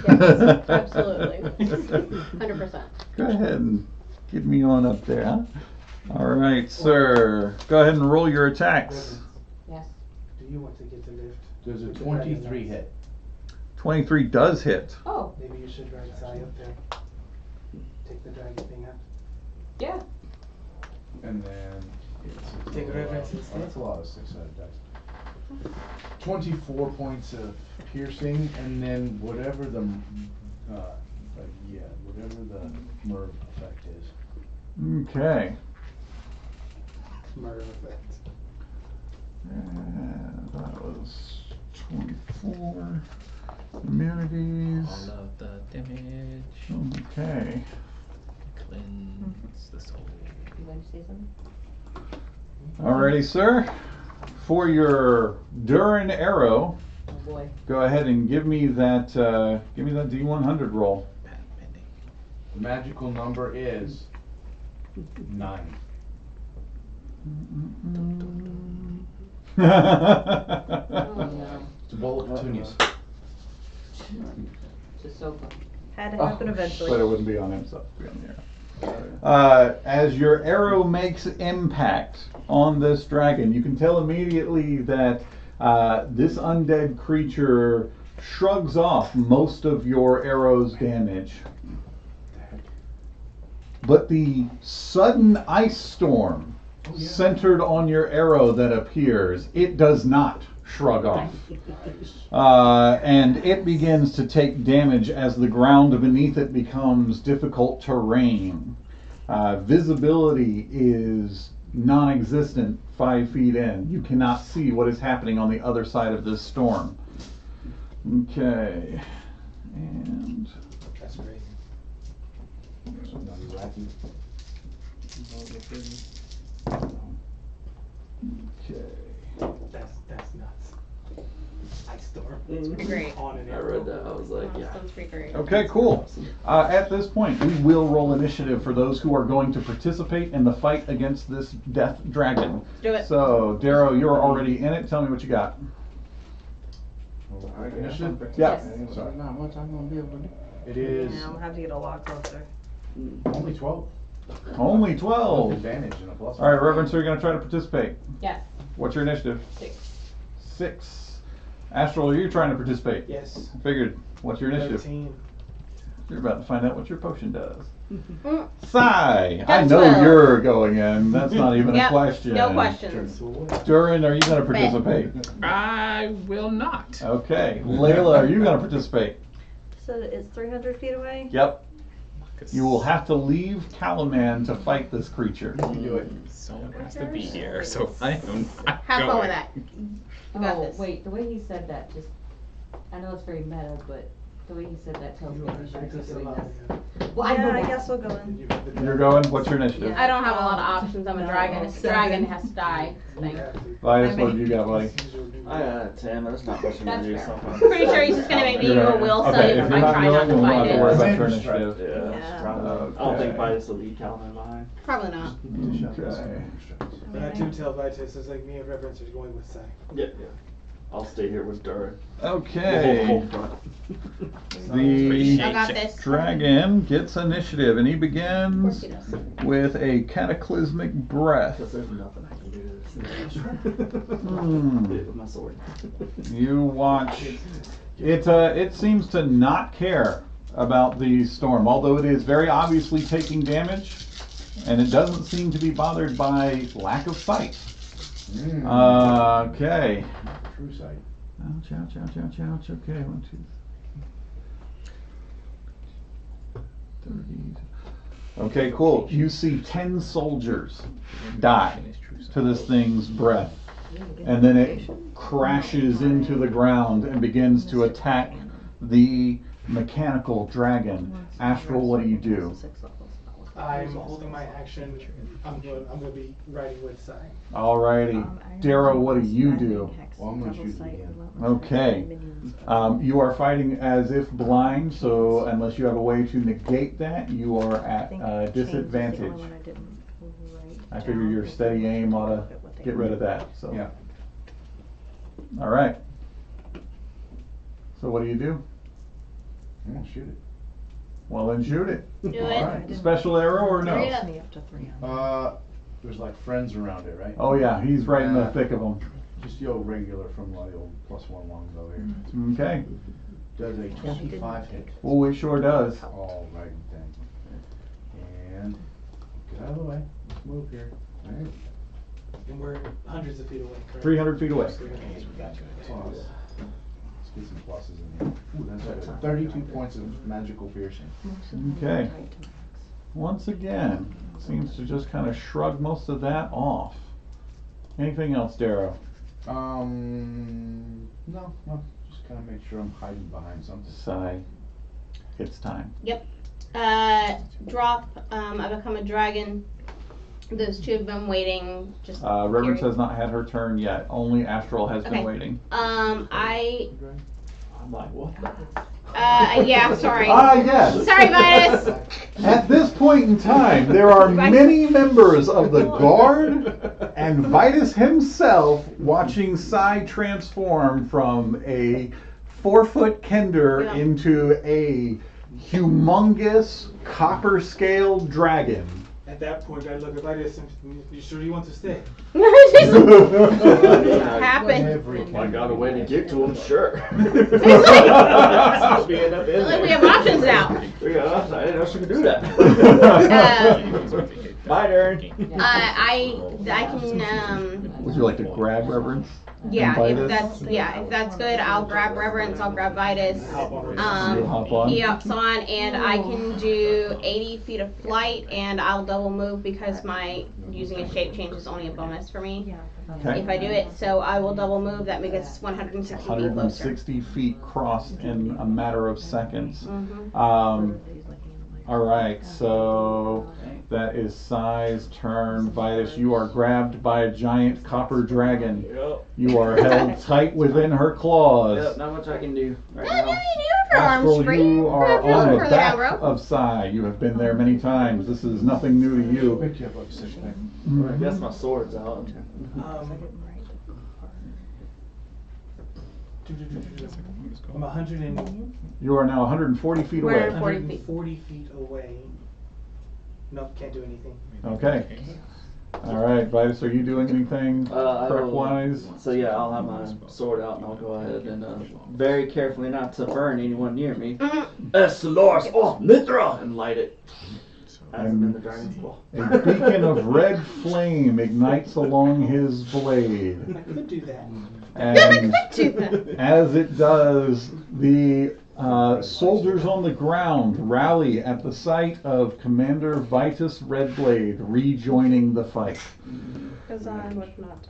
yes, absolutely, 100%. Go ahead and get me on up there. Huh? All right, sir. Go ahead and roll your attacks. yes. Do you want to get the lift? There's a With the 23 Dragonlance? hit. 23 does hit. Oh, Maybe you should ride Sai up there. Take the dragon thing out. yeah. And then it's Take a reference oh, instead. that's a lot of 6-sided dice. 24 points of piercing, and then whatever the whatever the Merv effect is. Okay. Murder effect. That was 24 immunities. All of the damage. Okay. Cleanse the soul. You want to say something? Alrighty, sir. For your Durin arrow, Oh boy. go ahead and give me that D100 roll. Bad pending. The magical number is 9. Oh no. It's a bowl of petunias. Just so fun. Had to happen eventually. But it wouldn't be on him, so it'd be on the arrow. As your arrow makes impact on this dragon, you can tell immediately that this undead creature shrugs off most of your arrow's damage. But the sudden ice storm centered on your arrow that appears, it does not shrug off. And it begins to take damage as the ground beneath it becomes difficult terrain. Visibility is non-existent 5 feet in. You cannot see what is happening on the other side of this storm. Okay. And That's great. Another wacky. okay. That's nuts. Ice storm. Pretty great. On an I arrow. read that. I was like, yeah. That's pretty great. Okay, cool. At this point, we will roll initiative for those who are going to participate in the fight against this death dragon. Do it. So, Darrow, you're already in it. Tell me what you got. Initiative? Yeah. Sorry, not much I'm gonna be able to do. It is Yeah, I'm gonna have to get a lot closer. only 12. Only With 12. advantage and a plus. All right, Reverend, so you're going to try to participate. Yes. What's your initiative? 6. 6. Astral, are you trying to participate? Yes. Figured. What's your initiative? 13. You're about to find out what your potion does. Mm. Sigh! I That's know 12. you're going in. That's not even a Yep, question. no questions. Durin, are you going to participate? I will not. Okay. Layla, are you going to participate? So it's 300 feet away? Yep. You will have to leave Kalaman to fight this creature. Do it. Someone has to be here, so I am not Have going. fun with that. You got Oh, this. wait, the way he said that just, I know it's very meta, but the way he said that tells me we should keep doing this. Well, I know Yeah, I that. guess we'll go in. You're going? What's your initiative? I don't have a lot of options. I'm a No. dragon. If the dragon has to die. Thing. Vias, what do you got, buddy? I got 10. There's not much in That's there. fair. I'm pretty sure he's just gonna make me You're do a right. will Okay, save if if you're I not try not going, to we'll fight have to worry it. about your Xander's right. initiative. Yeah, Yeah. probably. I don't think Vitus will lead Calvin behind. Probably not. Okay. But I do tell Vitus, it's like me and Reverence are going with Sai. Yeah, yeah. I'll stay here with Durin. Okay. We'll hold front. The I got this. dragon gets initiative, and he Of course begins he does. with a cataclysmic breath. Because there's nothing I can do to this. Hmm. With my sword. You watch. It seems to not care about the storm, although it is very obviously taking damage, and it doesn't seem to be bothered by lack of sight. Okay. True sight. Ouch, ouch, ouch, ouch, ouch. Okay, 1, 2, 30. Okay, cool. You see 10 soldiers die to this thing's breath, and then it crashes into the ground and begins to attack the mechanical dragon. Astral, what do you do? I'm holding my action. I'm gonna be riding with Sai. Alrighty. Darrow, what do you do? Well, I'm gonna shoot again. Okay. You are fighting as if blind, so unless you have a way to negate that, you are at disadvantage. I figure your steady aim ought to get rid of that. So. Yeah. All right. So what do you do? I'm gonna shoot it. Well, then shoot it. Do it. Alright. Special arrow or no? Hurry up. There's like friends around it, right? Oh yeah, he's right in the thick of them. Just the old regular from the old +1 longbow here. Okay. Does a 25 hit. Oh, it sure does. All right then. And get out of the way. Let's move here. All right. And we're hundreds of feet away, correct? 300 feet away. Gotcha. Plus. Let's get some pluses in here. Ooh, that's 32 points of magical piercing. Okay. Once again, seems to just kind of shrug most of that off. Anything else, Darrow? No. Just kind of make sure I'm hiding behind something. Sigh. It's time. Yep. Drop. I become a dragon. Those two have been waiting. Just. Reverence period. has not had her turn yet. Only Astral has been Okay. waiting. I. I'm like, what the? Yeah. Sorry. Yes. Sorry, Vitus. At this point in time, there are many members of the Guard and Vitus himself watching Sai transform from a 4-foot Kender Yeah. into a humongous copper-scaled dragon. At that point, I look at Vitus and you sure you want to stay? Happened. Every I got a way to get to him, sure. Like We end up in we there. have options now. We got options. I didn't know she could do that. Bye, Darren. I can. Would you like to grab Reverence? Yeah, and if Vitus? that's good, I'll grab Reverence, I'll grab Vitus. You'll hop on? He hops on, and I can do 80 feet of flight, and I'll double move because my using a shape change is only a bonus for me Okay. if I do it. So I will double move. That makes us 160 feet closer. 160 feet crossed in a matter of seconds. Mhm. All right, so that is Sai's turn. Vitus, you are grabbed by a giant copper dragon. Yep. You are held tight within her claws. Yep, not much I can do right What do now. you do with your arms Astral, free? you are Grab your on the further back down, bro. of Sai. You have been there many times. This is nothing new to you. Pick you up like 6 pack. I guess my sword's out. I'm 100 and You are now 140 feet Where? away. 40 feet. 140 feet away. Nope, can't do anything. Okay. All right, Vitus, are you doing anything I prep will- wise? So yeah, I'll have my sword out and I'll go ahead and very carefully not to burn anyone near me. Essalars, oh Mithra, and light it. As I'm in the dragon's claw. A beacon of red flame ignites along his blade. I could do that. And Do that. as it does, the soldiers on the ground rally at the sight of Commander Vitus Redblade rejoining the fight. Because I would not.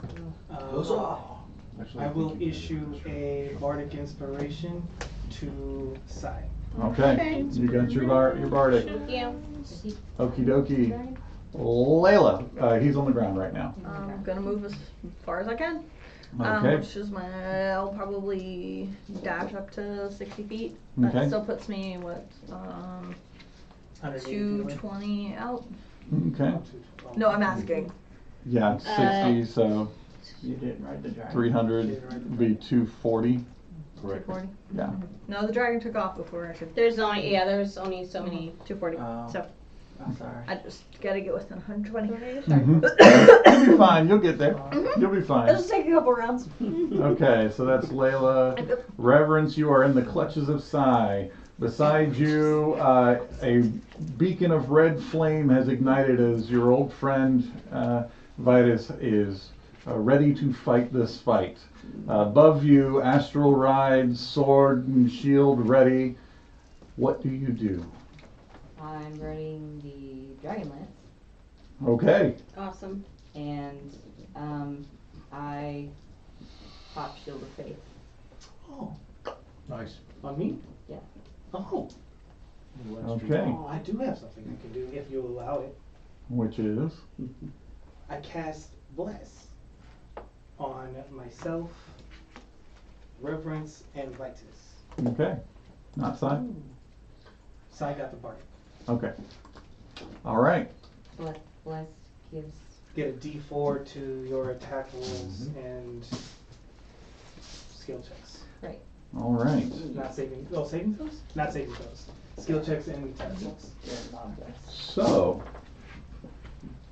I will issue a bardic inspiration to Sai. Okay, you got your bardic. Thank you. Okie dokie. Layla, he's on the ground right now. I'm gonna move as far as I can. Okay. Which is I'll probably dash up to 60 feet. That Okay. still puts me, 180 feet away. 220 out? Okay. No, I'm asking. Yeah, it's 60, so You didn't ride the dragon. 300 would be 240. Correct. 240? Yeah. No, the dragon took off before I could. There's only so many. 240. Oh. So I'm sorry. I just gotta get within 120. You'll be fine. You'll get there. You'll be It'll fine. just take a couple rounds. Okay, so that's Layla. Reverence, you are in the clutches of Sai. Beside you, a beacon of red flame has ignited as your old friend Vitus is ready to fight this fight. Above you, Astral rides, sword and shield ready. What do you do? I'm running the Dragonlance, Okay. Awesome. and I pop Shield of Faith. Oh, Nice. on me? Yeah. Oh, Okay. oh, I do have something I can do if you allow it. Which is? I cast Bless on myself, Reverence, and Vitus. Okay. Not Sai? Sai got the bardic. Okay. All right. Bless gives. Get a D4 to your attack rolls and skill checks. Right. All right. Not saving. Oh, saving throws? Not saving throws. Skill checks and attack rolls. So,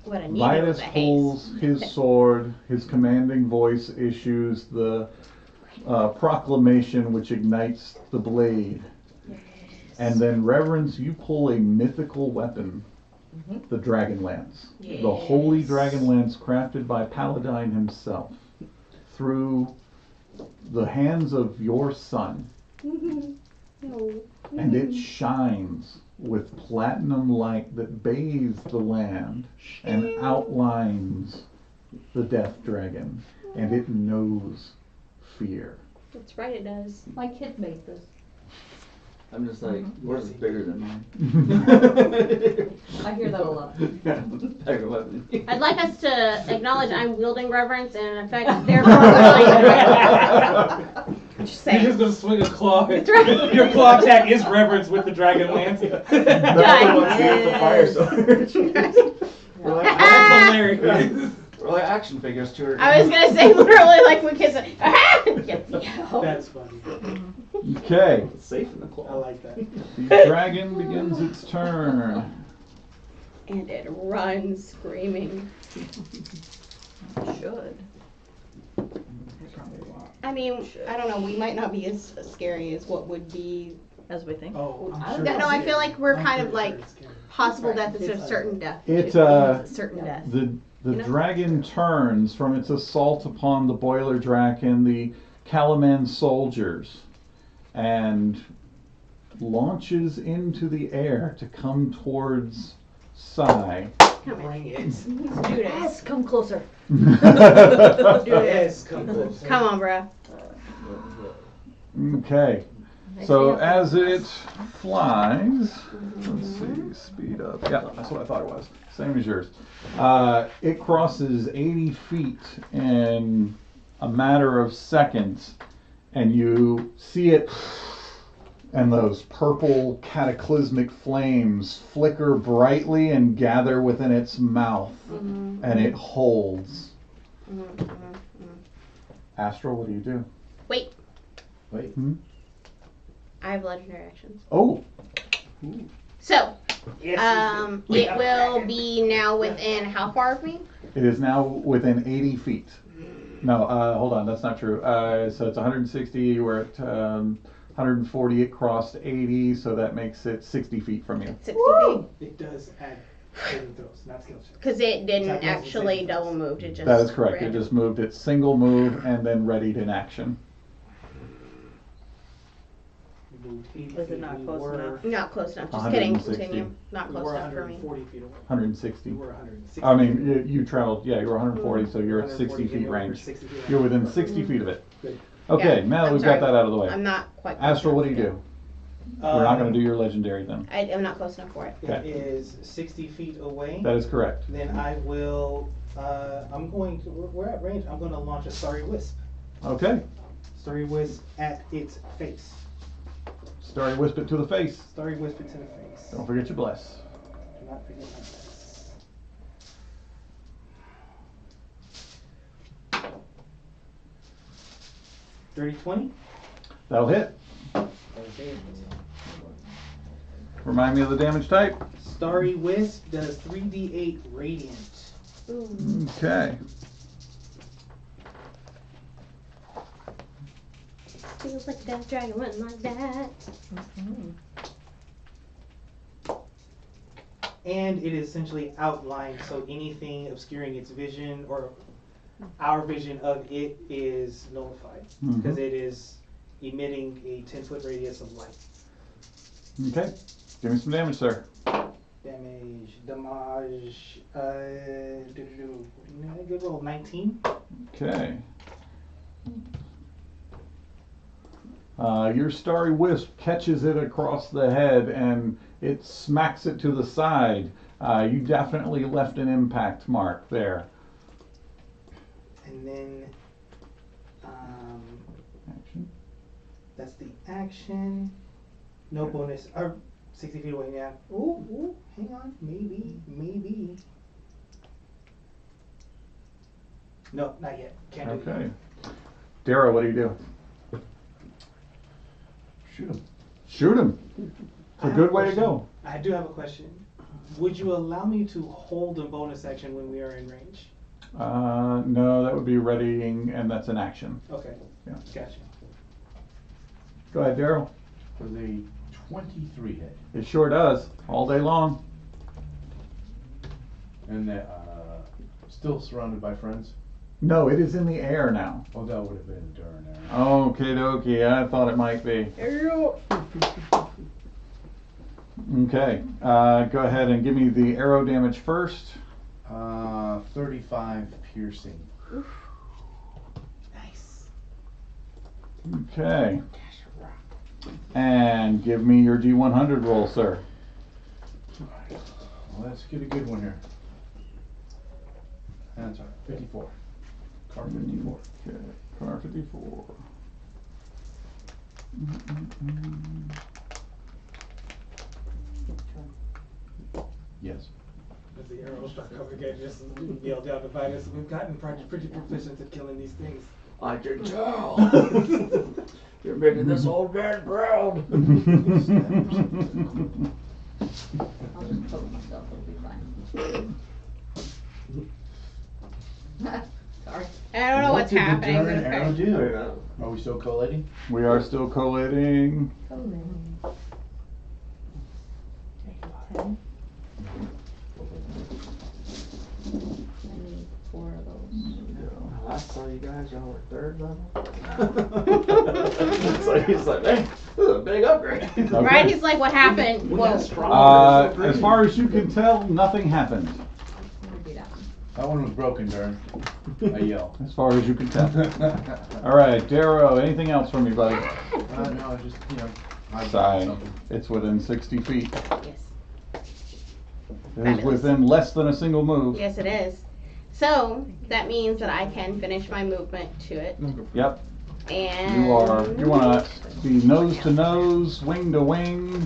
What a needle of Vitus a haze. pulls his sword, his commanding voice issues the proclamation which ignites the blade. And then, Reverence, you pull a mythical weapon, the Dragonlance. The holy Dragonlance crafted by Paladine himself through the hands of your son. And it shines with platinum light that bathes the land and outlines the death dragon. And it knows fear. That's right, it does. My kid made this. I'm just like, yours is bigger than mine. I hear that a lot. Better weapon. I'd like us to acknowledge I'm wielding Reverence and in effect, therefore, like, just You're saying. just gonna swing a claw. That's right. Your claw attack is Reverence with the Dragonlance. The fire sword. We're like, That's hilarious. we're like action figures to her. I was gonna say literally like when kids say, That's funny. Okay. It's safe in the I claw. like that. The dragon begins its turn. and it runs screaming. Should. I mean, I don't know, we might not be as scary as what would be As we think. Oh, I I'm don't sure. know, I feel like we're I'm kind of pretty like sure it's scary. possible death is a certain death. It, a certain death. The You know? dragon turns from its assault upon the boiler drac and the Kalaman soldiers and launches into the air to come towards Sai. Come Bring in. it. Let's do this. Yes, come closer. Yes, come closer. Come on, bro. Okay. So as it flies, let's see, speed up. Yeah, that's what I thought it was. Same as yours. It crosses 80 feet in a matter of seconds, and you see it, and those purple cataclysmic flames flicker brightly and gather within its mouth, and it holds. Astral, what do you do? Wait. Hmm? I have legendary actions. Oh, So, it will be now within how far of me? it is now within 80 feet. No, hold on, that's not true. So it's 160, you were at 140, it crossed 80, so that makes it 60 feet from you. 60 Woo! feet. It does add saving throws, not skill checks. Because it didn't Attack rolls and actually saving double throws. move. It just. That is correct, it ran. just moved its single move and then readied in action. We moved 80 Was it feet. not We close were- enough? Not close enough. Just kidding. 160. Continue. Not We close were enough for me. 140 feet away. 160. We were 160. I mean, you traveled, yeah, you were 140, so you're at 60 feet range. You're within 60 feet of it. Good. Okay, Yeah, now that I'm we've sorry. got that out of the way. I'm not quite. Close Astral, what do enough. you do? We're not going to do your legendary then. I'm not close enough for it. Okay. It is 60 feet away. That is correct. Then I will. I'm going to. We're at range. I'm going to launch a Starry Wisp. Okay. Starry Wisp at its face. Starry Wisp it to the face. Starry Wisp it to the face. Don't forget your bless. Do not forget my bless. Dirty 20. That'll hit. Okay. Remind me of the damage type. Starry Wisp does 3d8 radiant. Okay. Feels like that dragon went like that. And it is essentially outlined, so anything obscuring its vision or our vision of it is nullified because it is emitting a 10-foot radius of light. Okay. Give me some damage, sir. Damage. Good roll. 19. Okay. Your Starry Wisp catches it across the head and it smacks it to the side. You definitely left an impact mark there. And then Action. that's the action. No bonus. 60 feet away now. Ooh, hang on. Maybe. No, not yet. Can't do it. Okay. Dara, what do you do? Shoot him. Shoot him. It's I a have good a way to question. go. I do have a question. Would you allow me to hold a bonus action when we are in range? No, that would be readying, and that's an action. Okay. Yeah. Gotcha. Go ahead, Daryl. For the 23 hit. It sure does. All day long. And still surrounded by friends. No, it is in the air now. Oh, that would have been during there. Okay, dokie. I thought it might be. Okay. Go ahead and give me the arrow damage first. 35 piercing. Nice. Okay. And give me your D100 roll, sir. Well, let's get a good one here. That's all right. 54. Car 54. Okay. Car 54. Yes. As the arrows start coming again, just yell down to Vitus. We've gotten pretty proficient at killing these things. I can tell. You're making this old man proud. I'll just poke myself, it'll be fine. Sorry. I don't know What what's did the happening, but Durn arrow okay. do? Are we still collating? We are still collating. Ten. I need 4 of those. Last saw you guys, y'all were 3rd level. So he's like, hey, this is a big upgrade. Okay. Right? He's like, what happened? We Whoa. got stronger. As far as you can tell, nothing happened. I'm gonna do that one. That one was broken, Darren. I yell. As far as you can tell. All right, Darrow. Anything else from you, buddy? No, just, I Sigh. something. It's within 60 feet. Yes. It is within less than a single move. Yes, it is. So that means that I can finish my movement to it. Yep. And You want to be nose to nose, wing to wing,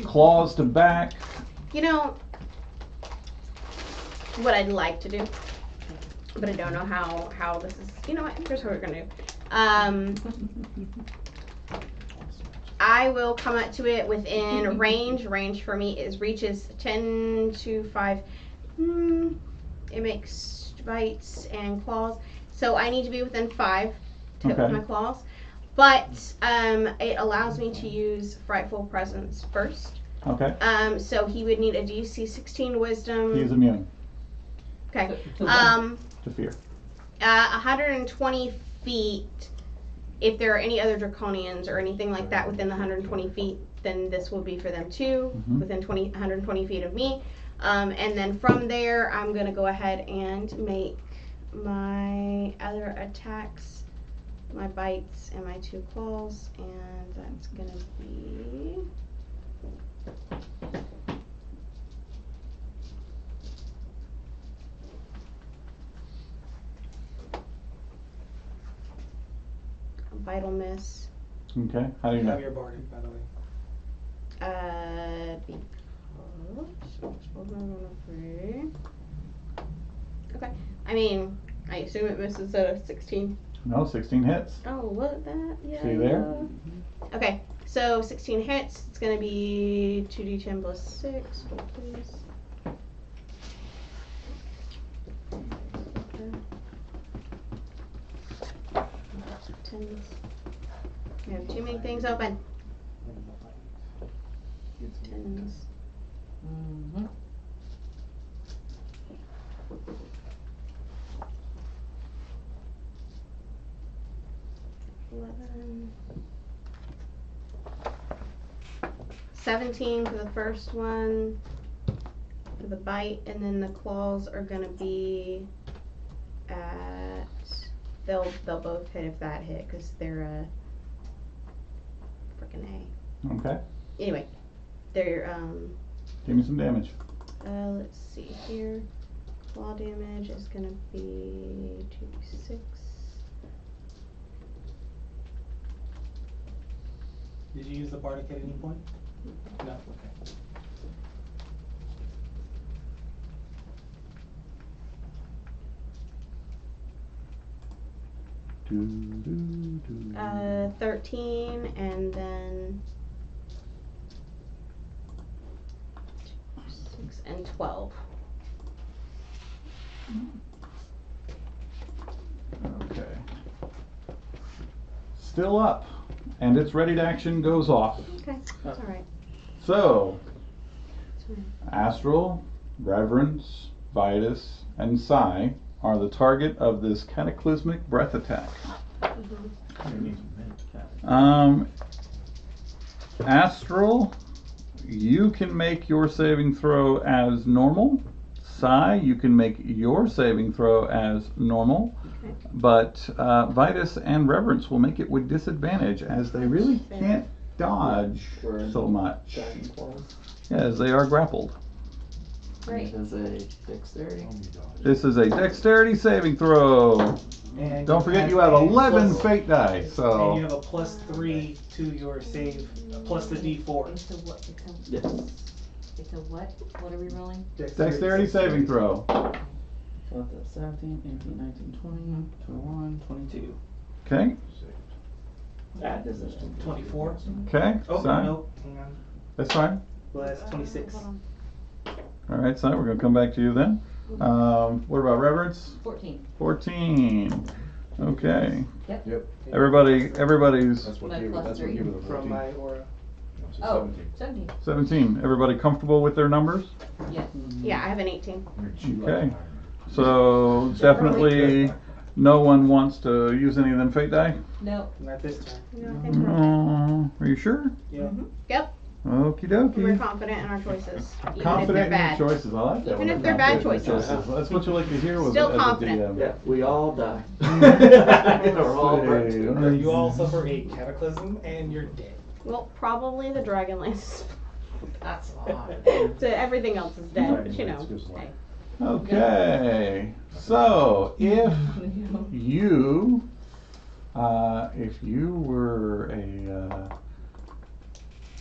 claws to back. You know what I'd like to do, but I don't know how this is. You know what? Here's what we're gonna do. I will come up to it within range. Range for me reaches 10 to 5. It makes bites and claws, so I need to be within 5 to hit with my claws. But it allows me to use Frightful Presence first. Okay. So he would need a DC 16 Wisdom. He's immune Okay. to fear. 120 feet. If there are any other draconians or anything like that within the 120 feet, then this will be for them too, within 120 feet of me. And then from there, I'm going to go ahead and make my other attacks, my bites, and my 2 claws. And that's going to be... Vital miss. Okay. How do you You have know? your bardic, by the way. Okay. I mean, I assume it misses at a 16. No, 16 hits. Oh, what that? Yeah. See there? Okay, so 16 hits. It's gonna be 2d10 plus 6. Hold please. Tens. We have too many things open. Tens. Mm-hmm. $11. 17 for the first one, for the bite, and then the claws are gonna be at, they'll both hit if that hit, because they're a frickin' A. Okay. Anyway, they're, Give me some damage. let's see here. Claw damage is gonna be 2d6. Did you use the bardic at any point? No. Okay. Do, do, do. 13, and then 6 and 12. Okay. Still up, and its ready to action goes off. Okay, that's alright. So, Astral, Reverence, Vitus, and Psi are the target of this cataclysmic breath attack. Astral, you can make your saving throw as normal. Psi, you can make your saving throw as normal. Okay. But Vitus and Reverence will make it with disadvantage, as they really can't dodge so much. Dragon claws. As they are grappled. Great. It is a dexterity. This is a dexterity saving throw. And Don't forget you have 11 plus- fate die, And you so have a +3 to your save, plus the D4. It's a what? Yes. It's a what? What are we rolling? dexterity saving throw. So that's 17, 18, 19, 20, 21, 22. Okay, That is a 24. okay, Oh, Sai. no, hang on. That's fine. Plus 26. All right, Sai, we're gonna come back to you then. What about Reverence? 14. 14. Okay. Yep. Everybody's That's what My gave it, plus that's what three. gave it the 14. From my aura. So Oh, 17. 17. 17. Everybody comfortable with their numbers? Yes. Yeah, I have an 18. You're cheap Okay. like So definitely no one wants to use any of them fate die? No. Not this time. No, I think we're okay. Are you sure? Yeah. Yep. Okie We're dokie. confident in our choices, even if they're Confident in bad. your choices. I like that. Even one. if they're bad Confident in your choices. That's what you like to hear. With Still as a confident. DM. Yeah, we all die. We're all burnt. Say, You all suffer a cataclysm and you're dead. Well, probably the Dragonlance. That's odd. So everything else is dead, but you know. Hey. Okay, so if you were a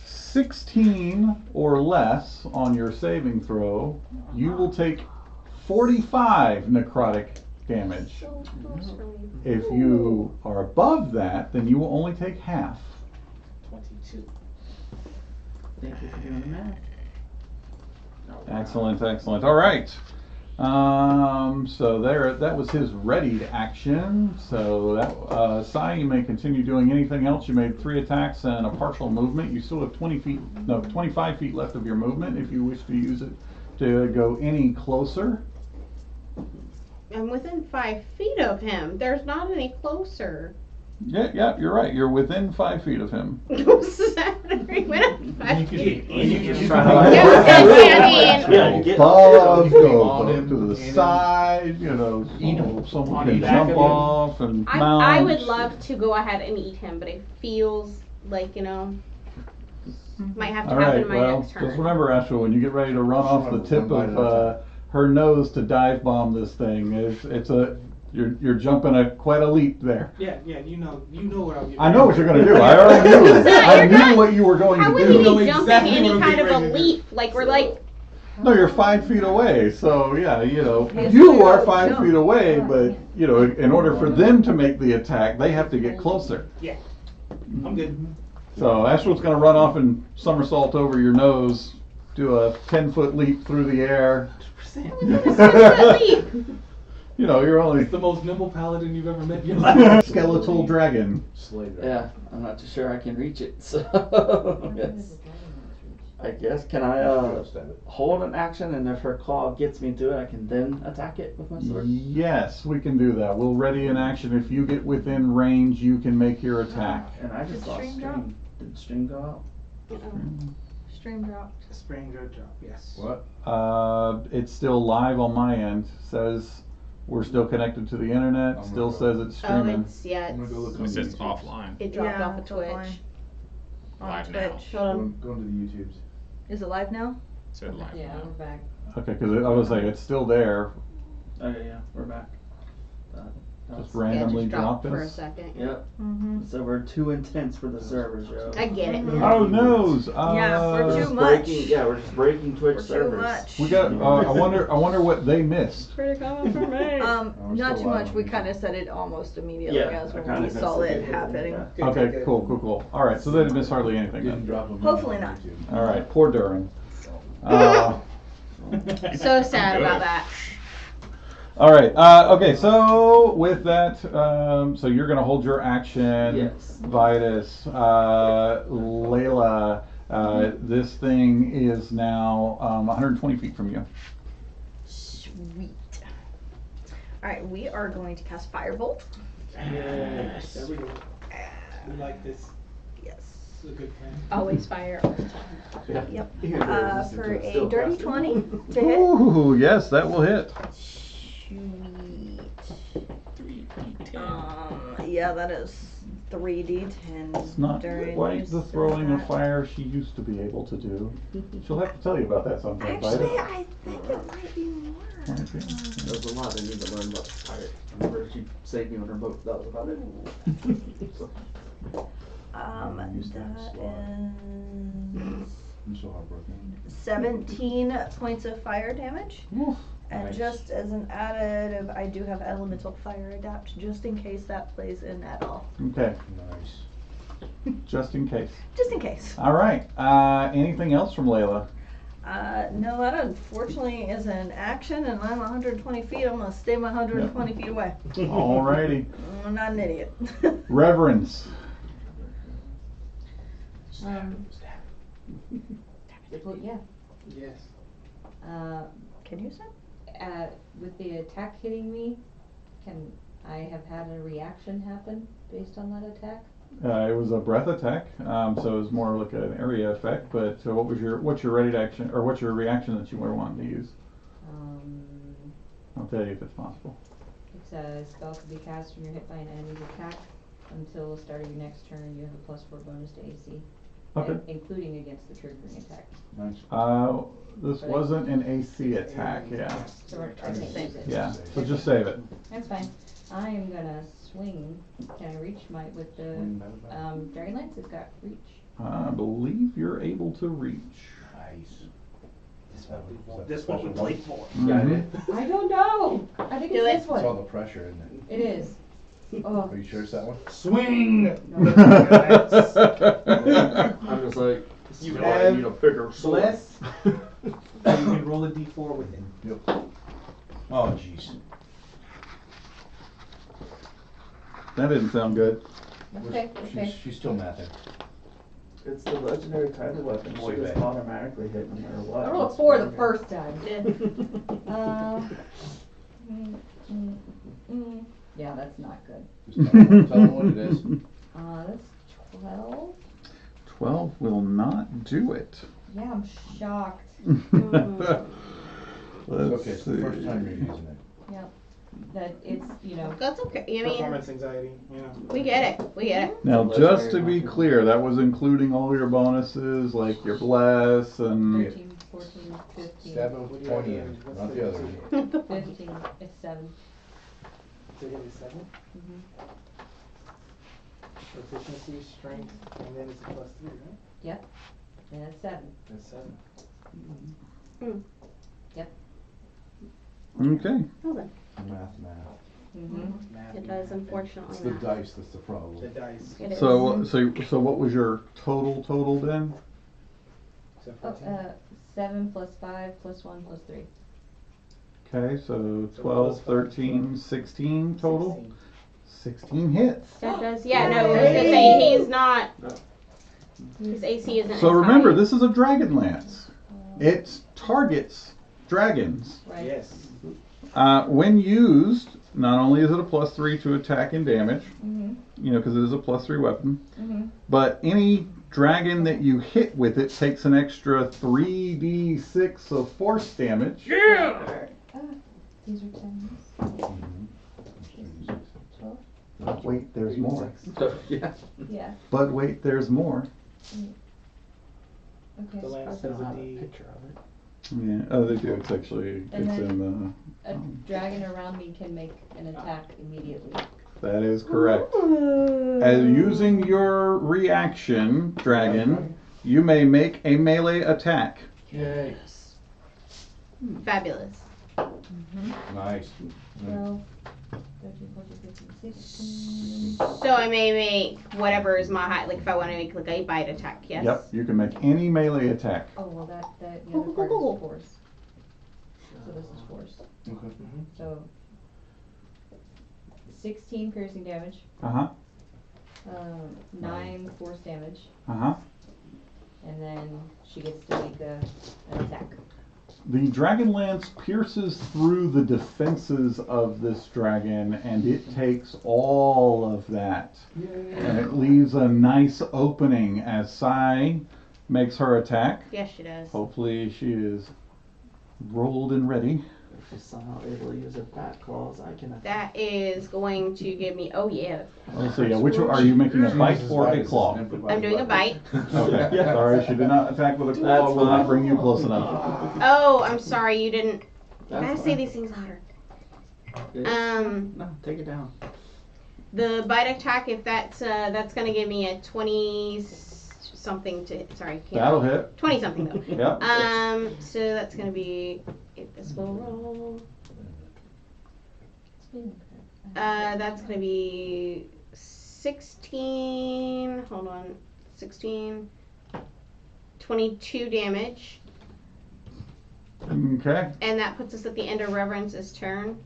16 or less on your saving throw, you will take 45 necrotic damage. So close for me. If you are above that, then you will only take half. 22. Thank you for doing the math. Excellent, excellent. All right. So that was his readied action. So that Sai, you may continue doing anything else. You made 3 attacks and a partial movement. You still have 25 feet left of your movement if you wish to use it to go any closer. I'm within 5 feet of him. There's not any closer. Yeah, you're right. You're within 5 feet of him. No Saturday. We're not 5 feet. You can Yeah, you get Above, you go on up him, to the and side, eat him. someone On can the back jump of him. off and mount. I would love to go ahead and eat him, but it feels like, might have to All happen right, in my well, next just turn. remember, Ashwa, when you get ready to run off the tip of her nose to dive bomb this thing, you're jumping quite a leap there. Yeah, you know what I'm I know what you're going to do. I already knew. I knew what you were going How to would do. he know be jumping exactly any what I'm kind getting of a ready to do. leap? Like, we're like, No, you're 5 feet away. So yeah, He's you gonna are go 5 jump. feet away, but in order for them to make the attack, they have to get closer. Yeah, I'm good. So Ashwood's going to run off and somersault over your nose, do a 10-foot leap through the air. 100%. leap. You're only It's the most nimble paladin you've ever met in your life. skeletal dragon. Yeah, I'm not too sure I can reach it, so I guess, can I hold an action, and if her claw gets me to it, I can then attack it with my sword? Yes, we can do that. We'll ready an action. If you get within range, you can make your attack. And I just Did lost string drop? string. Did string go out? Stream dropped. Spring drop, yes. What? It's still live on my end. Says we're still connected to the internet. I'm Still gonna says it's Oh, streaming. I'm gonna go look on It says YouTube. offline. It dropped off of it's Twitch. offline. On Live now. Twitch. Hold on. Going to the YouTubes. Is it live now? It said live Yeah, now. we're back. Okay, because I was like, it's still there. Okay, yeah, we're back. Just Yeah, randomly just dropped dropped for a us. second. Yep, Mm-hmm. so we're too intense for the servers, yo. I get it. Oh noes! Yeah, we're We're too just much. we're just breaking Twitch We're too servers. much. We got. I wonder what they missed. Pretty common for me. we're Not still too live much. We on kind of said it almost immediately Yeah, as I when kinda we saw it investigated happening. yeah. Good, Okay, good, good. cool. All right, so they didn't miss hardly anything Didn't then. drop them. Hopefully on not. YouTube. All right, poor Durin. So sad about that. All right. Okay. So with that, so you're gonna hold your action. Yes. Vitus, Layla. This thing is now 120 feet from you. Sweet. All right, we are going to cast Firebolt. Yes. There we go. We like this. Yes. This is a good plan. Always fire all the time. Yep. Here it is. For a Still dirty faster. 20 to hit. Ooh, yes, that will hit. Sweet. Yeah, that is 3d10 It's not during quite use the of throwing of that. fire she used to be able to do. She'll have to tell you about that sometime. Actually, Vitus. I think it might be more. Might be. There's a lot I need to learn about the pirate. Remember, she saved me on her boat. That was about it. That is I'm so heartbroken. 17 points of fire damage. Oof. And Nice. just as an additive, I do have elemental fire adapt, just in case that plays in at all. Okay, Nice. just in case. Just in case. All right. Anything else from Layla? No, that unfortunately is an action, and I'm 120 feet. I'm gonna stay my 120 feet away. Alrighty. I'm not an idiot. Reverence. Well, yeah. Yes. Can you say? With the attack hitting me, can I have had a reaction happen based on that attack? It was a breath attack, so it was more like an area effect. But what's your ready to action, or what's your reaction that you were wanting to use? I'll tell you if it's possible. It's a spell could be cast when you're hit by an enemy's attack. Until the start of your next turn, you have a +4 bonus to AC. Okay. Including against the triggering attack. Nice. This wasn't an AC attack, yeah. So I can save it. Yeah, so just save it. That's fine. I am gonna swing. Can I reach with the Dragonlance? It's got reach. I believe you're able to reach. Nice. This one would blade more. Mhm. I don't know. I think Do it's it. this one. It's all the pressure, isn't it? It is. Oh. Are you sure it's that one? Swing! I'm just like, You I have need a bigger sword. Bless. You can roll a d4 with it. Yep. Oh, jeez. That didn't sound good. Okay. She's still mathing. It's the legendary type of weapon. Boy, She just babe. automatically hit no matter what. I rolled a It's 4 the very first time. Yeah, that's not good. Just tell them what it is. That's 12. 12 will not do it. Yeah, I'm shocked. Let's Okay, it's the first see. time you're using it. Yep. That it's, That's okay. I mean, Performance anxiety, you know. we get it. We get it. Now, It's a just to legendary be weapon. clear, that was including all your bonuses, like your bless and 13, 14, 15. 7 with 20 in it, not the other. 15. It's 7. So it is 7. Proficiency, strength, and then it's a +3, right? Yep. And it's 7. That's 7. Yep. Okay. Okay. Math. Mm-hmm. It does, unfortunately. It's the not. dice that's the problem. The dice. It is. So what was your total then? So Oh, 14. 7 plus 5 plus 1 plus 3. Okay, so So 12, plus 5, 13, 16 total? 16. 16 hits. That does. Yeah, no, I was gonna say he's not. His AC isn't. So as remember, high. this is a Dragonlance. It targets dragons. Right. Yes. When used, not only is it a +3 to attack and damage, Mm-hmm. because it is a +3 weapon, Mm-hmm. but any dragon that you hit with it takes an extra 3d6 of force damage. These are 10. 12. But wait, there's more. Yeah. Yeah. But wait, there's more. Okay. The lance has a D. picture of it. Yeah. Oh, they do. It's actually And it's then- in A dragon around me can make an attack immediately. that is correct. As using your reaction, dragon, you may make a melee attack. Yay. Fabulous. Nice. 12, 13, 14, 15, 16. So I may make whatever is my height. Like if I want to make like a bite attack. Yes. Yep, you can make any melee attack. Oh, well, the other part is force. So this is force. Okay. So 16 piercing damage, Uh-huh. 9 force damage, Uh-huh. and then she gets to make an attack. The Dragonlance pierces through the defenses of this dragon, and it takes all of that. And it leaves a nice opening as Sai makes her attack. Yes, she does. Hopefully she is rolled and ready. If she's somehow able to use her bat claws, I can attack. That is going to give me. Oh yeah. Let's see, which one are you making, a bite or a claw? I'm doing a bite. Okay, sorry, she did not attack with a claw, That's will not fine. bring you close enough. Oh, I'm sorry. You didn't. I That's gotta say fine. these things louder. It's- No, take it down. The bite attack, if that's gonna give me a 20 something to. Sorry, can't. That'll hit. 20 something though. Yep. So that's gonna be. If this will roll. That's gonna be 16. Hold on. 16. 22 damage. Okay. And that puts us at the end of Reverence's turn.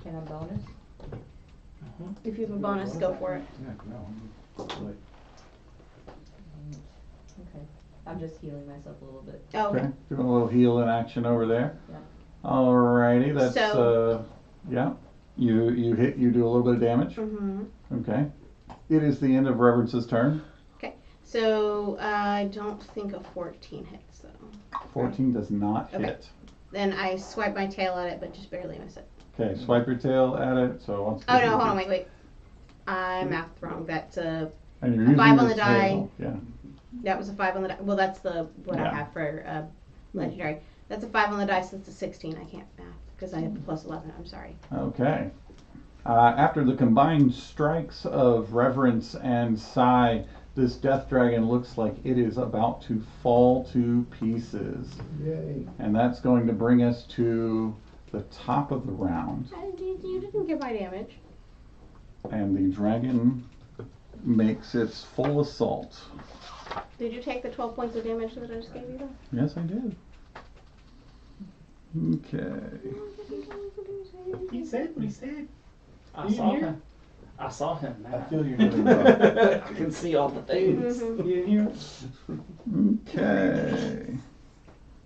Can I bonus? If you have a bonus, go for it. Okay. I'm just healing myself a little bit. Oh, Okay, doing a little heal in action over there. Yeah. Alrighty, that's So- yeah. You do a little bit of damage. Mm-hmm. Okay. It is the end of Reverence's turn. So I don't think a 14 hits though. 14 does not Okay. hit. Then I swipe my tail at it, but just barely miss it. Okay, swipe your tail at it. So once. Oh no, hold on, wait. I mathed wrong. That's And you're a using 5 on your the die. tail. Yeah. That was a 5 on the die. Well, that's what I Yeah. have for legendary. That's a 5 on the dice. That's a 16. I can't math because I have the plus 11. I'm sorry. Okay. After the combined strikes of Reverence and Sai, this death dragon looks like it is about to fall to pieces. Yay. And that's going to bring us to the top of the round. You didn't get my damage. And the dragon makes its full assault. Did you take the 12 points of damage that I just gave you though? Yes, I did. Okay. He said what he said. I You saw hear? him. I saw him now. I feel you're doing well. I can see all the things. You didn't hear? Okay.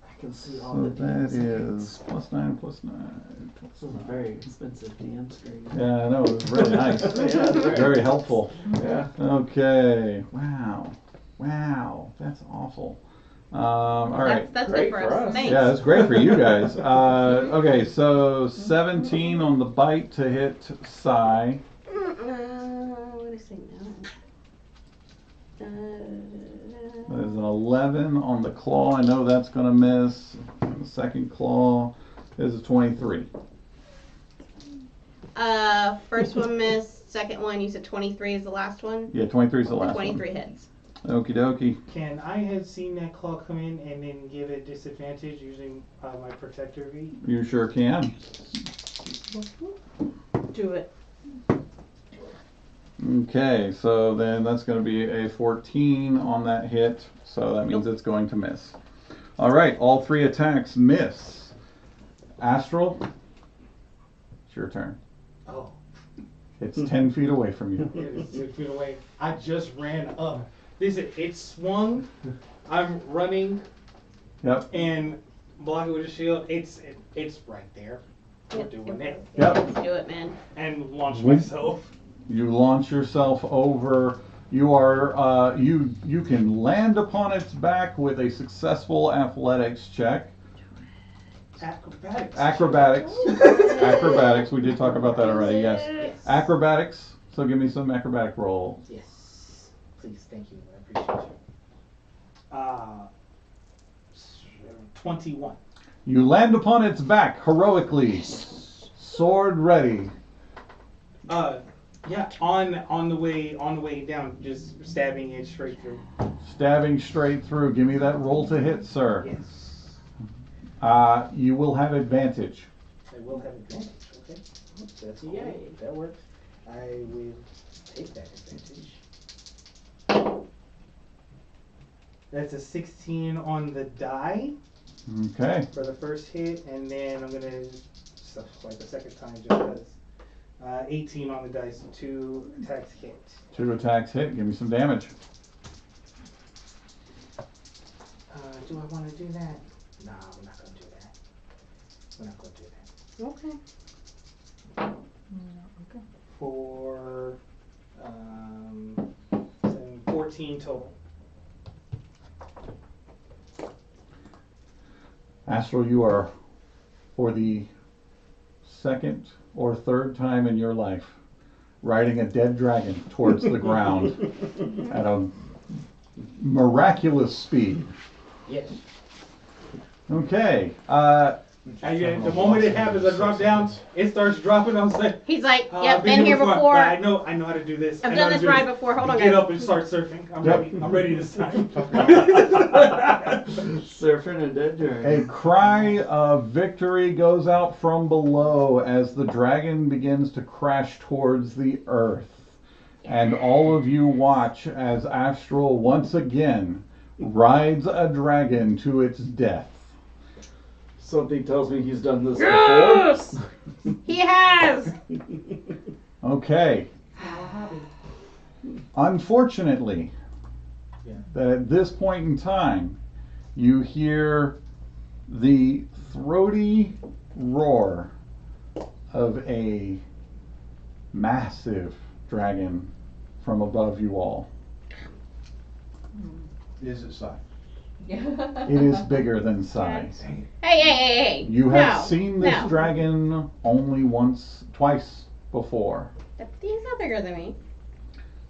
I can see all So the that things. is +9, +9. This is a very expensive DM screen. Yeah, I know, it was really nice. Yeah, Very helpful. Yeah. Okay. Wow. Wow. That's awful. All right. That's Great good for for us. us. Thanks. Yeah, that's great for you guys. Okay, so 17 on the bite to hit Sai. What is it now? There's an 11 on the claw. I know that's going to miss. The second claw is a 23. First one missed. Second one, you said 23 is the last one. Yeah, 23 is the last 23 one. hits. Okie dokie. Can I have seen that claw come in and then give it disadvantage using my protector V? You sure can. Do it. Okay, so then that's going to be a 14 on that hit, so that means it's going to miss. All right, all 3 attacks miss. Astral, it's your turn. Oh, It's 10 feet away from you. it is 2 feet away. I just ran up. It swung. I'm running Yep. and blocking with a shield. It's right there. We're doing it. Yep. Do it, man. And launch Wait. myself. You launch yourself over. You are you can land upon its back with a successful athletics check. Acrobatics. Acrobatics. Acrobatics. We did talk about that already. Yes. Yes. Acrobatics. So give me some acrobatic roll. Yes. Please, thank you. I appreciate you. 21. You land upon its back heroically, sword ready. Yeah, on the way down, just stabbing it straight through. Stabbing straight through. Give me that roll to hit, sir. Yes. You will have advantage. I will have advantage. Okay. That's yay. That works. I will take that advantage. That's a 16 on the die Okay. for the first hit, and then I'm gonna swipe the second time just because. 18 on the dice, 2 attacks hit. 2 attacks hit. Give me some damage. Do I want to do that? No, we're not gonna do that. We're not gonna do that. Okay. Okay. For 14 total. Astral, you are, for the second or third time in your life, riding a dead dragon towards the ground at a miraculous speed. Yes. Okay. And the moment it happens, I drop down. It starts dropping. I'm like, He's like, I've yep, been here before. But I know how to do this. I've I know done how to this do ride before. Hold on, Get guys. up and start surfing. I'm Yep. ready. I'm ready this time. Surfing a dead dragon. A cry of victory goes out from below as the dragon begins to crash towards the earth. And all of you watch as Astral once again rides a dragon to its death. Something tells me he's done this before. He has. Okay. Unfortunately, that at this point in time, you hear the throaty roar of a massive dragon from above you all. Is it Sai? It is bigger than Sai. Hey. You have No, seen this no. dragon only twice before. He's not bigger than me.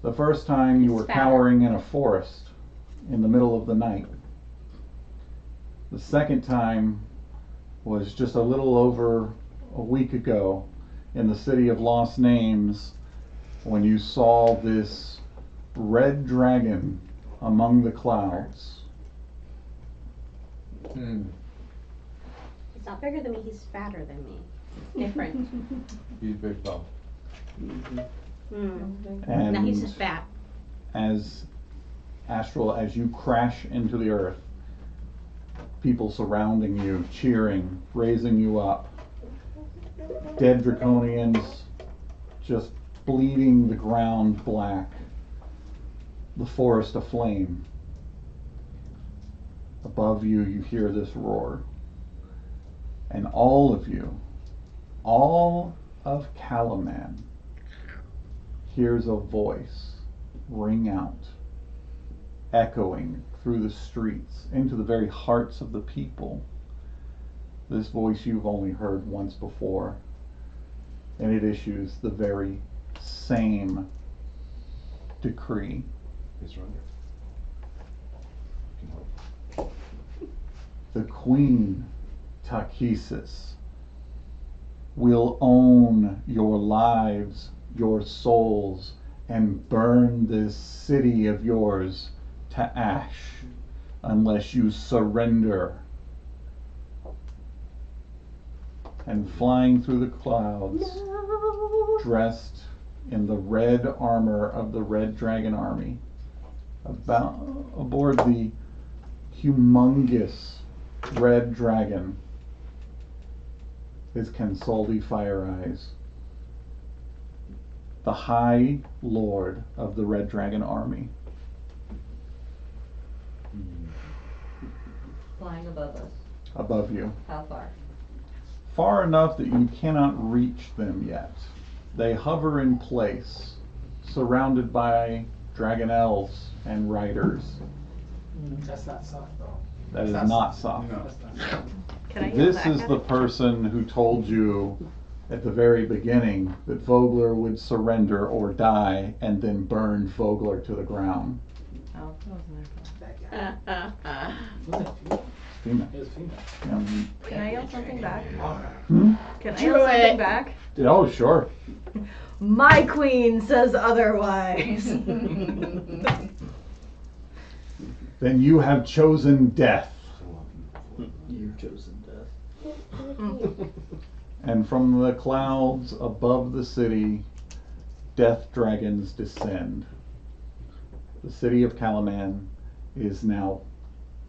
The first time you He's were fatter. cowering in a forest in the middle of the night. The second time was just a little over a week ago in the city of Lost Names when you saw this red dragon among the clouds. He's not bigger than me, he's fatter than me. Different. He's big dog. And No, he's just fat. as Astral, as you crash into the earth, people surrounding you, cheering, raising you up. Dead draconians just bleeding the ground black. The forest aflame. Above you, you hear this roar. And all of you, all of Kalaman, hears a voice ring out, echoing through the streets into the very hearts of the people. This voice you've only heard once before, and it issues the very same decree. He's right. The Queen Takesis will own your lives, your souls, and burn this city of yours to ash unless you surrender. And flying through the clouds, dressed in the red armor of the Red Dragon Army, aboard the humongous Red Dragon is Kansoldi Fire Eyes, the High Lord of the Red Dragon Army. Flying above us. Above you. How far? Far enough that you cannot reach them yet. They hover in place, surrounded by dragon elves and riders. That's not soft, though. That is That's not soft. No. That's not soft. Can I This use is that the person who told you at the very beginning that Vogler would surrender or die and then burn Vogler to the ground. Oh, that wasn't their fault. That guy. Uh, Was it Female. female? It was female. Yeah. Can I yell something back? Hmm? Can I Do yell something it. back? Oh, sure. My queen says otherwise. Then you have chosen death. You've chosen death. And from the clouds above the city, death dragons descend. The city of Kalaman is now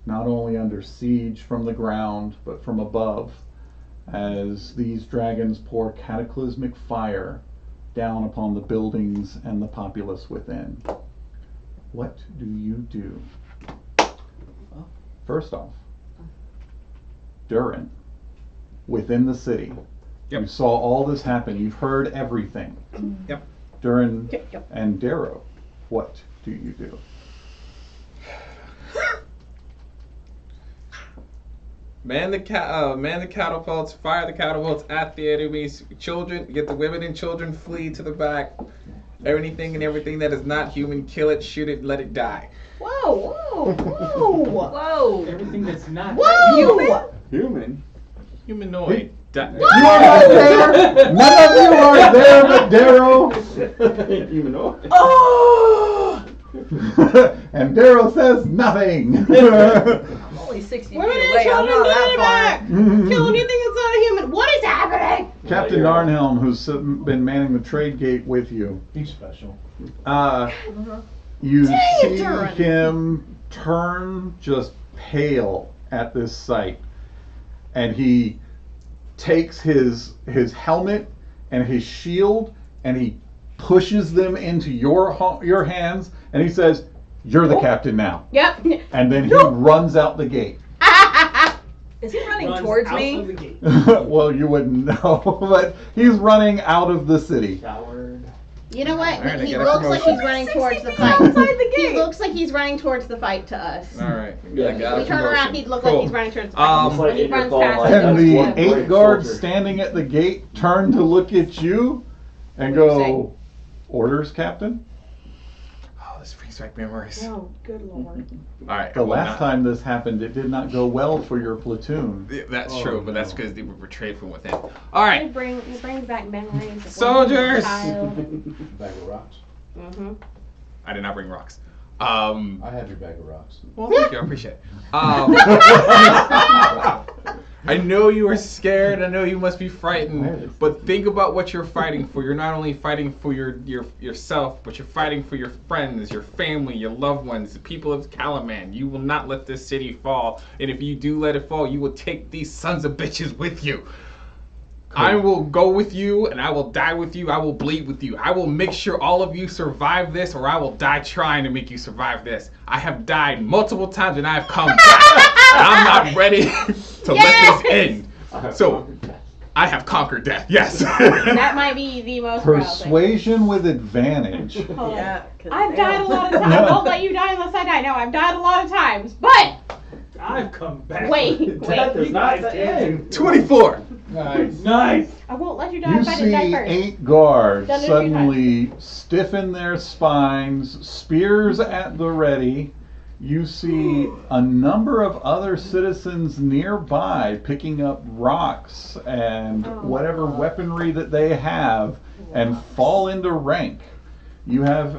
not only under siege from the ground, but from above, as these dragons pour cataclysmic fire down upon the buildings and the populace within. What do you do? First off, Durin, within the city, Yep. you saw all this happen. You've heard everything. Yep. Durin Yep. and Darrow, what do you do? Man the catapults, fire the catapults at the enemies. Children, get the women and children, flee to the back. Anything and everything that is not human, kill it, shoot it, let it die. whoa, whoa, whoa. Whoa! Everything that's not Whoa! Human. Humanoid. Die. You are not there! None of you are there but Darrow! Humanoid. Oh! And Darrow says nothing! I'm only 60 Women feet and away. I'm children, not get it that back! Mm-hmm. Kill anything that's not a human. What is happening? Captain Darnhelm, who's been manning the trade gate with you, He's special. you Dang it, see Durin. him turn just pale at this sight, and he takes his helmet and his shield and he pushes them into your hands, and he says, "You're the captain now." Yep. And then he runs out the gate. Is he running runs towards out me? of the gate. Well, you wouldn't know, but he's running out of the city. Coward. You know what? Alright, I He get a looks like promotion. he's running towards the feet fight. outside the He gate. looks like he's running towards the fight to us. Alright. Yeah, I got We a turn around, promotion. he'd look Cool. like he's running towards the fight. Um, When he It's like runs your past call, us, like, And he the looks like- eight Great guards soldier. standing at the gate turn to look at you and What do you go, "Orders, Captain?" Oh, this brings back memories. Oh, good lord. Alright. The last time this happened, it did not go well for your platoon. Yeah, that's Oh, true, but that's no. because they were betrayed from within. Alright. It brings back memories. Of Soldiers! Bag of rocks. Mm-hmm. I did not bring rocks. I have your bag of rocks. Well, thank you. I appreciate it. I know you are scared. I know you must be frightened. But think about what you're fighting for. You're not only fighting for yourself, but you're fighting for your friends, your family, your loved ones, the people of Kalaman. You will not let this city fall. And if you do let it fall, you will take these sons of bitches with you. I will go with you, and I will die with you. I will bleed with you. I will make sure all of you survive this, or I will die trying to make you survive this. I have died multiple times, and I have come back. And I'm not ready to let this end. So, I have conquered death. Yes. That might be the most proud thing. Persuasion with advantage. Yeah. 'cause I've they died a don't- lot of times. I won't let you die unless I die. No, I've died a lot of times. But I've come back. wait. Death is You not guys the did. end. 24. Nice. Nice. I won't let you die You if I didn't die see first. 8 guards Done it a few suddenly stiffen their spines, spears at the ready. You see a number of other citizens nearby picking up rocks and whatever weaponry that they have and fall into rank. You have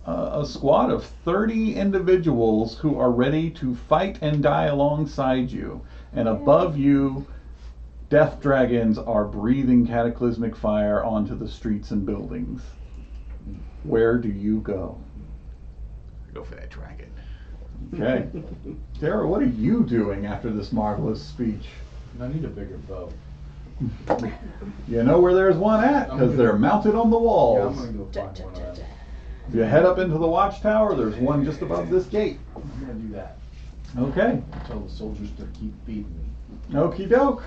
a squad of 30 individuals who are ready to fight and die alongside you. And above you, death dragons are breathing cataclysmic fire onto the streets and buildings. Where do you go? Go for that dragon. Okay. Tara, what are you doing after this marvelous speech? I need a bigger bow. You know where there's one at? Because they're mounted on the Yeah, I'm walls. gonna go find one of them. If you head up into the watchtower, there's one just above this gate. I'm gonna do that. Okay. Tell the soldiers to keep feeding me. Okie doke.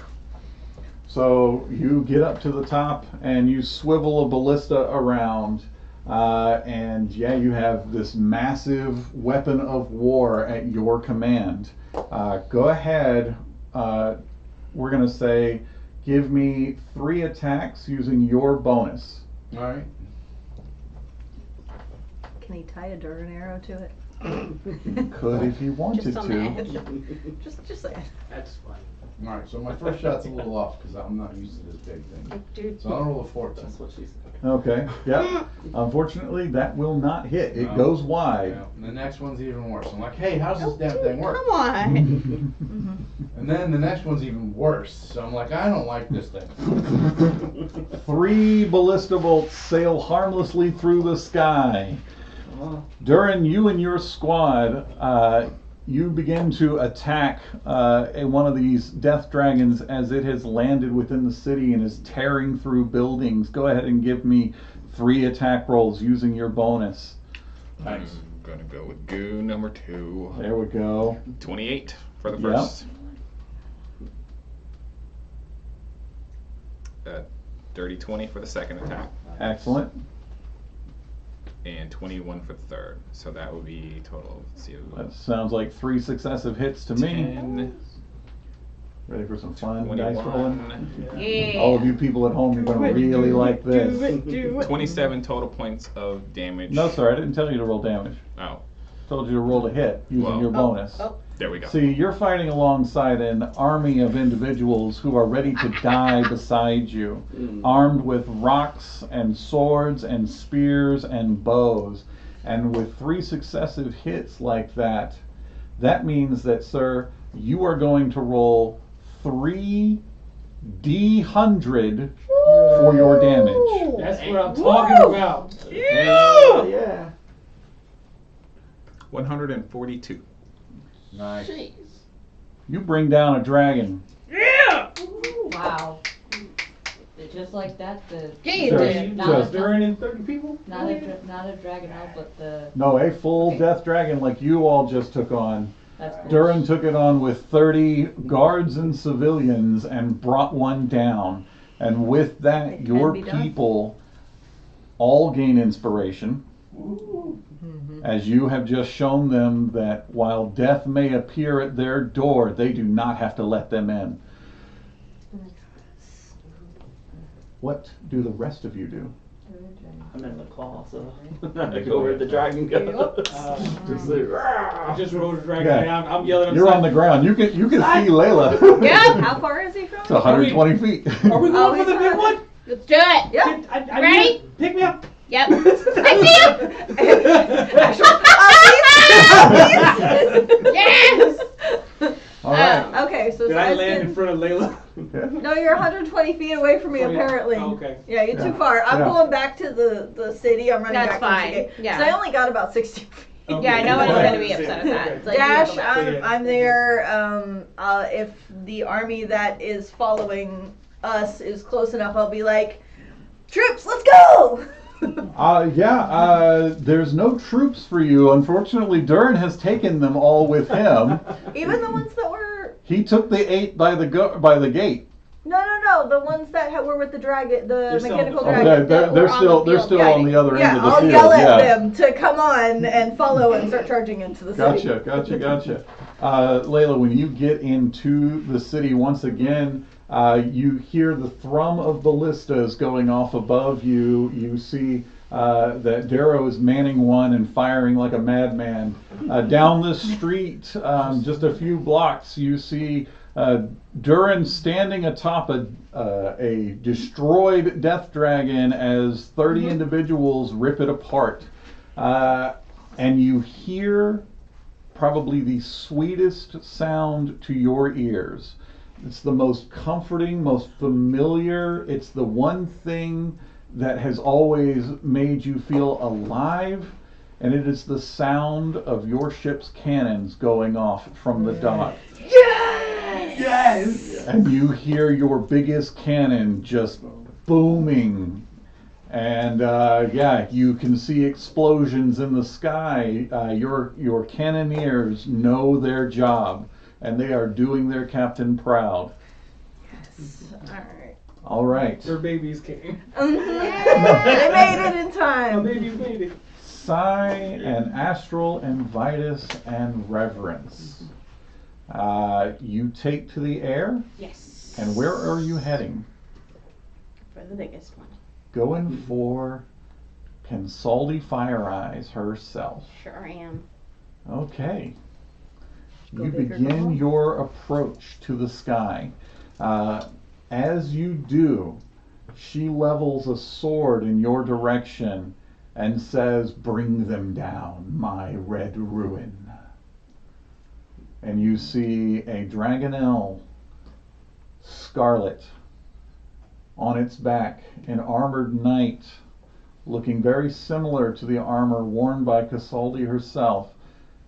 So you get up to the top and you swivel a ballista around. And yeah, you have this massive weapon of war at your command. Go ahead. We're going to say, give me 3 attacks using your bonus. Alright. Can he tie a Dragon arrow to it? Could if you wanted Just on the to. edge. Just saying. That's funny. Alright, so my first shot's a little off because I'm not used to this big thing. Dude. So I'll roll a 14. That's what she said. Okay. Yep. Unfortunately, that will not hit. It No. goes wide. Yeah, and the next one's even worse. I'm like, hey, how's this damn thing work? Come on. And then the next one's even worse. So I'm like, I don't like this thing. 3 ballista bolts sail harmlessly through the sky. Durin, you and your squad, you begin to attack one of these death dragons as it has landed within the city and is tearing through buildings. Go ahead and give me 3 attack rolls using your bonus. I'm gonna go with goo number 2. There we go. 28 for the Yep. first. 30-20 for the second attack. Excellent. And 21 for the third. So that would be total. Let's see. That sounds like 3 successive hits to me. 10, Ready for some fun dice rolling? 21, Yeah. All of you people at home, you're going to really like this. 27 total points of damage. No, sir, I didn't tell you to roll damage. Oh, Told you to roll to hit using Well. your bonus. there we go. See, you're fighting alongside an army of individuals who are ready to die beside you, armed with rocks and swords and spears and bows. And with 3 successive hits like that, that means that, sir, you are going to roll 3 D100 for your damage. That's what I'm talking about. Yeah. 142. Nice. You bring down a dragon. Wow. Just like that, the Yeah, Just- not, just- a, During in 30 people? not a dragon out, but the No, a full Okay. death dragon like you all just took on. that's cool. Durin took it on with 30 guards and civilians and brought one down. And with that, It can your be done. people all gain inspiration, as you have just shown them that while death may appear at their door, they do not have to let them in. What do the rest of you do? I'm in the claw, so I go where the dragon goes. Just like, I just rode a dragon Yeah. down. I'm yelling at him. You're on the ground. You can see Layla. Yeah. How far is he from? It's 120 feet. Are we going for the big one? Let's do it. Yeah. I Ready? need- Pick me up. Yep. I see you. Yes. All right. Okay, so Did I Si's land getting- in front of Layla? No, you're 120 feet away from me, Oh, yeah. apparently. Oh, okay. Yeah, you're Yeah. too far. I'm Yeah. going back to the city. I'm running That's back fine. to the gate. Yeah. So I only got about 60 feet. Okay. Yeah, no one's Okay. gonna be upset at that. Okay. It's like, Dash, you have a lot. I'm there. If the army that is following us is close enough, I'll be like, troops, let's go! There's no troops for you. Unfortunately, Durin has taken them all with him. Even the ones that were... He took the 8 by the gate. No, the ones that were with the dragon, the They're still mechanical on the dragon. They're on the still field. on the other end Yeah, of the I'll field. yell at Yeah. them to come on and follow and start charging into the city. Gotcha. Layla, when you get into the city once again, you hear the thrum of ballistas going off above you. You see that Darrow is manning one and firing like a madman. Down the street, just a few blocks, you see Durin standing atop a destroyed death dragon as 30 individuals rip it apart. And you hear probably the sweetest sound to your ears. It's the most comforting, most familiar. It's the one thing that has always made you feel alive, and it is the sound of your ship's cannons going off from the dock. Yes! And you hear your biggest cannon just booming. And you can see explosions in the sky. Your cannoneers know their job, and they are doing their captain proud. Alright. All right. Their babies came. They made it in My time. babies made it. Sai and Astral and Vitus and Reverence. You take to the air, Yes. and where are you heading? For the biggest one. Going for Consaldi Fire Eyes herself. Sure I am. Okay. Go You big or go begin home. your approach to the sky. As you do, she levels a sword in your direction and says, "Bring them down, my red ruin." And you see a Dragonelle, scarlet, on its back, an armored knight, looking very similar to the armor worn by Casaldi herself,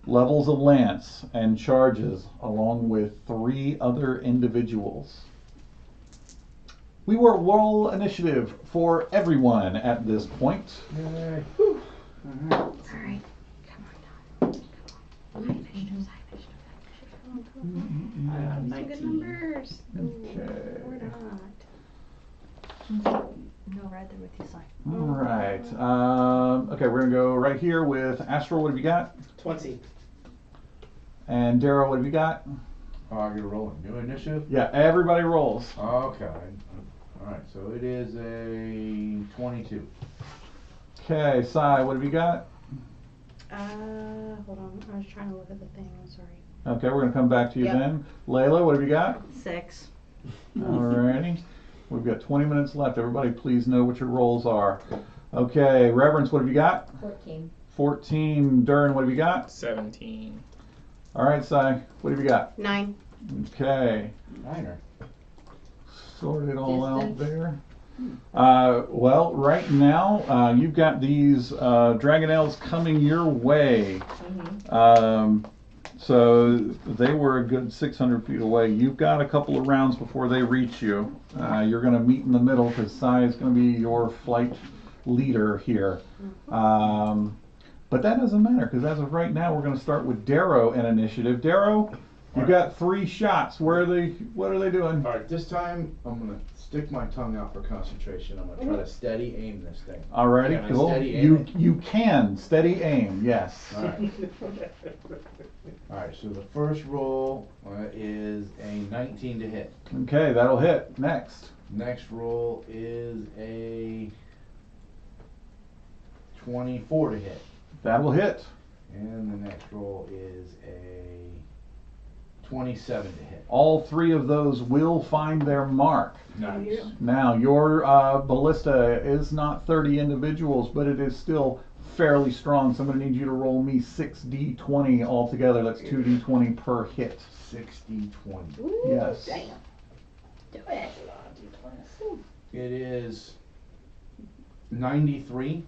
levels a lance and charges along with 3 other individuals. We will roll initiative for everyone at this point. Yay. Alright. Come on, Don. Come on. I got Some 19. good numbers. Okay. Or not. No, right there with you, Si. All right. Okay, we're gonna go right here with Astral. What have you got? 20. And Darrow, what have you got? You're rolling. New initiative? Yeah, everybody rolls. Okay. Alright, so it is a 22. Okay, Sai, what have you got? Hold on. I was trying to look at the thing. I'm sorry. Okay, we're gonna come back to you Yep. then. Layla, what have you got? 6. Alrighty. We've got 20 minutes left. Everybody please know what your rolls are. Okay, Reverence, what have you got? 14. 14. Durin, what have you got? 17. Alright, Sai, what have you got? 9. Okay. Niner. Sort it all out Distance. there. Well, right now, you've got these Dragonelles coming your way. So they were a good 600 feet away. You've got a couple of rounds before they reach you. You're going to meet in the middle because Sai is going to be your flight leader here. But that doesn't matter because as of right now, we're going to start with Darrow in initiative. Darrow, You got 3 shots. What are they doing? Alright, this time I'm gonna stick my tongue out for concentration. I'm gonna try to steady aim this thing. Alrighty, Can I cool. steady aim it? You can steady aim, yes. Alright. Alright, so the first roll is a 19 to hit. Okay, that'll hit. Next. Next roll is a 24 to hit. That'll hit. And the next roll is a 27 to hit. All 3 of those will find their mark. Nice. Now, your ballista is not 30 individuals, but it is still fairly strong. So I'm going to need you to roll me 6d20 altogether. That's 2d20 per hit. 60, 20. Yes. Damn. Do it. It is 93.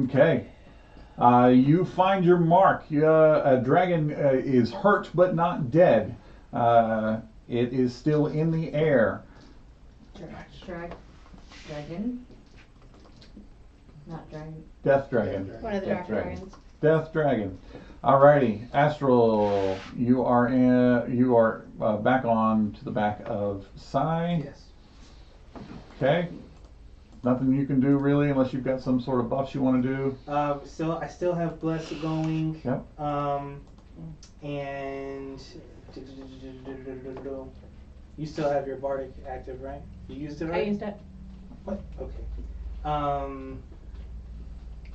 Okay. You find your mark. A dragon is hurt but not dead. It is still in the air. Dragon? Not dragon. Death dragon. One of the Death dark dragon. dragons. Death dragon. Alrighty, Astral. You are back on to the back of Psy. Yes. Okay. Nothing you can do really unless you've got some sort of buffs you want to do. I still have bless going. Yep. And you still have your bardic active, right? You used it I already? used it. What? Okay.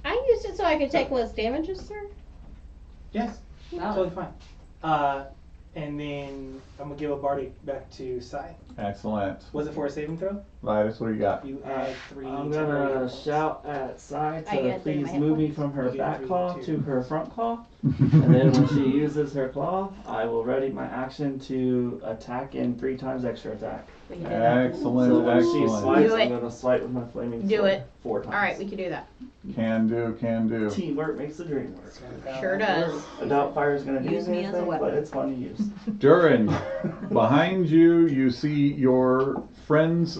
I used it so I could take less damages, sir. Yes. Wow. Totally fine. And then I'm gonna give a bardic back to Sai. Excellent. Was it for a saving throw? Vitus, what do you got? You add 3. I'm temporary gonna hit shout at Sai I to get three please of my move me hit from her You get back 3 claw too. to her front claw. And then when she uses her claw, I will ready my action to attack in 3 times extra attack. We can do that. Excellent, So when she excellent. swipes, Do I'm it. gonna swipe with my flaming Do sword it. 4 times. Alright, we can do that. Can do, can do. Teamwork makes the dream work. Sure does. I doubt fire's gonna do Use me as a anything, weapon. but it's fun to use. Durin, behind you, you see your friends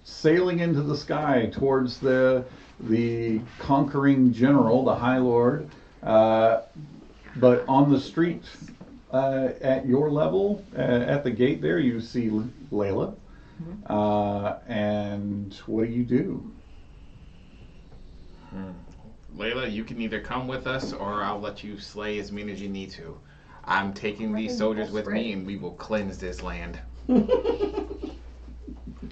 sailing into the sky towards the conquering general, the High Lord. But on the street at your level, at the gate there, you see Layla. And what do? Layla, you can either come with us or I'll let you slay as many as you need to. I'm taking these soldiers with me and we will cleanse this land. I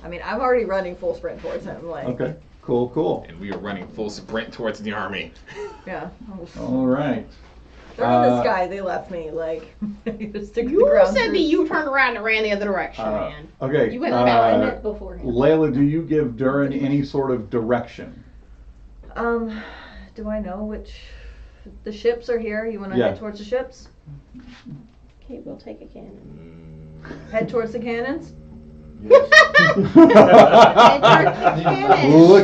mean, I'm already running full sprint towards him. Like, Okay, cool. And we are running full sprint towards the army. yeah. All right. They're in the sky. They left me. Like, just stick to the You ground said that first. you turned around and ran the other direction, man. Okay. You went I meant beforehand. Layla, do you give Durin any sort of direction? Do I know which? The ships are here. You want to Yeah. head towards the ships? Okay, we'll take a cannon. Head towards the cannons? Look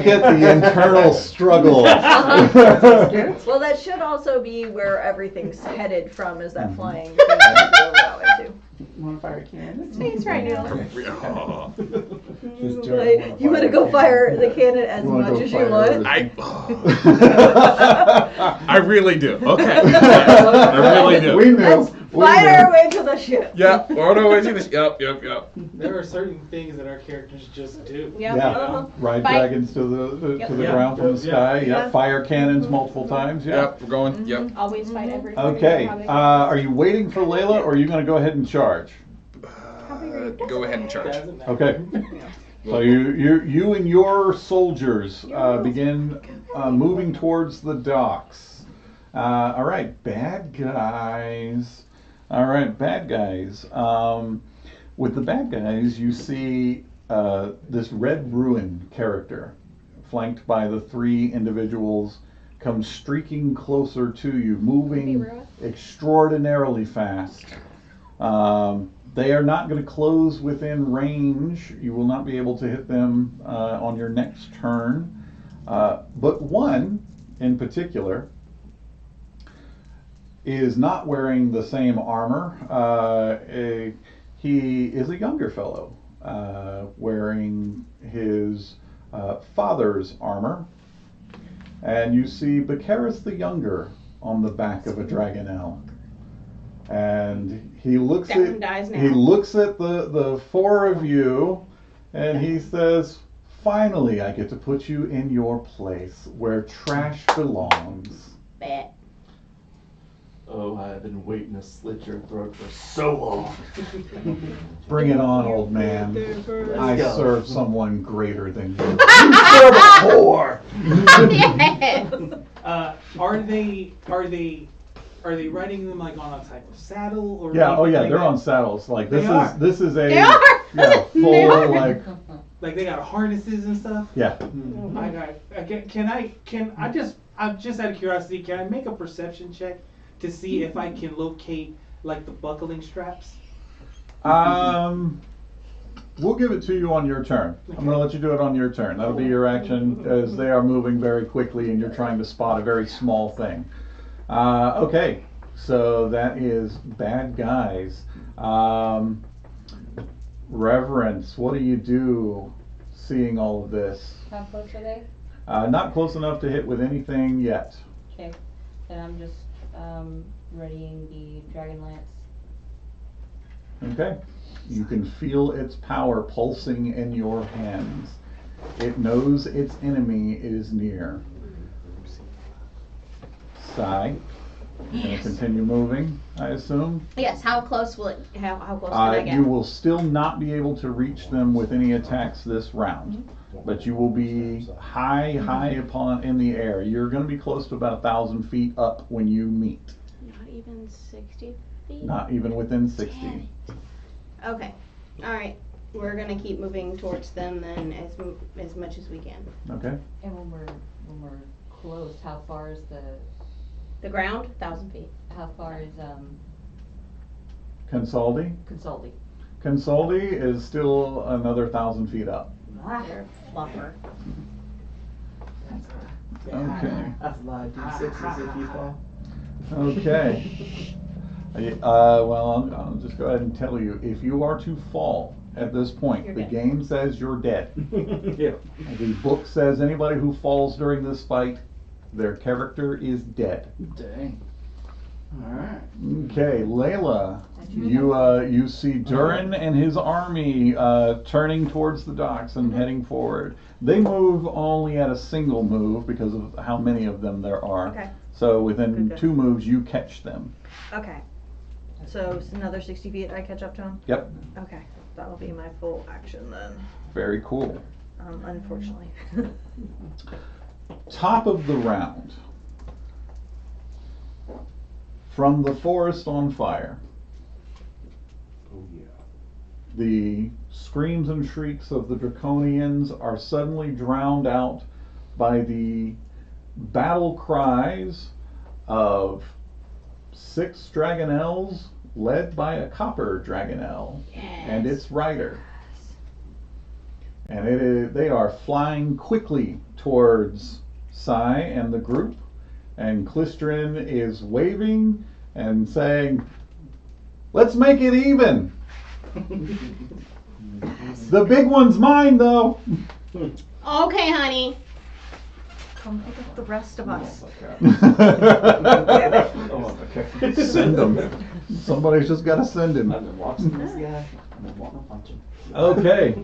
at the internal struggle. Well, that should also be where everything's headed from, is that flying thing that you go that way too. You wanna fire a cannon? He's right now. Oh, Like, you want to go fire the cannon as You wanna much go as you fire want? I really do. Okay. I really do. We knew. Let's fire our way to the ship. Yep. Oh, no, wait, yep. There are certain things that our characters just do. Yep. Yeah. Ride Fight. dragons to the Yep. ground from the sky. Yep. Yeah. Fire cannons multiple times. Yeah. Yep, we're going. Yep. Always fight every Okay. Are you waiting for Layla, or are you going to go ahead and charge? Go ahead and charge. Doesn't matter. Okay. So you and your soldiers begin moving towards the docks. All right, bad guys. With the bad guys, you see this Red Ruin character, flanked by the 3 individuals, come streaking closer to you, moving extraordinarily fast. They are not going to close within range. You will not be able to hit them on your next turn. But one in particular is not wearing the same armor. He is a younger fellow, wearing his father's armor. And you see Bacaris the Younger on the back of a dragon elk. And he looks That one dies now. he looks at the four of you, and he says, "Finally, I get to put you in your place where trash belongs." Bet. Oh, I've been waiting to slit your throat for so long. Bring it on, old man. I go. serve someone greater than you. You're a whore! Yes. Are they riding them like on a type of saddle or? Yeah, oh yeah, like they're that? on saddles. Like this They are. this is a They are. yeah, They full are. like Like they got harnesses and stuff. yeah. I got. I'm just out of curiosity. Can I make a perception check to see if I can locate like the buckling straps? We'll give it to you on your turn. I'm going to let you do it on your turn. That'll be your action as they are moving very quickly and you're trying to spot a very small thing. Okay, so that is bad guys. Reverence, what do you do seeing all of this? How close are they? Not close enough to hit with anything yet. Okay. Then I'm just readying the Dragonlance. Okay. You can feel its power pulsing in your hands. It knows its enemy is near. Sai, you're going to continue moving, I assume. Yes. How close will it? How close can I get? You will still not be able to reach them with any attacks this round, but you will be high upon in the air. You're going to be close to about 1,000 feet up when you meet. Not even 60 feet. Not even within 60. Okay. All right. We're gonna keep moving towards them then as much as we can. Okay. And when we're close, how far is The ground, 1,000 feet. how far is Consaldi? Consulti? Consaldi is still another 1,000 feet up. They're fluffer. Okay. That's a lot of D6s if you fall. Okay. Well, I'll just go ahead and tell you, if you are to fall at this point, You're the dead. game says you're dead. Yeah. The book says anybody who falls during this fight, their character is dead. Dang. Alright. Okay, Layla, you see Durin and his army turning towards the docks and heading forward. They move only at a single move because of how many of them there are. Okay. So within Good. 2 moves, you catch them. Okay. So it's another 60 feet I catch up to him? Yep, Okay. That'll be my full action then. very cool. Unfortunately. Top of the round. From the forest on fire, Oh yeah. the screams and shrieks of the Draconians are suddenly drowned out by the battle cries of 6 Dragonels led by a copper Dragonel and its rider. And they are flying quickly towards Sai and the group, and Klistrin is waving and saying, "Let's make it even. The big one's mine, though." Okay, honey. Come pick up the rest of us. Send him. Somebody's just got to send him. I've been watching this guy. I've been wanting to punch him. Okay.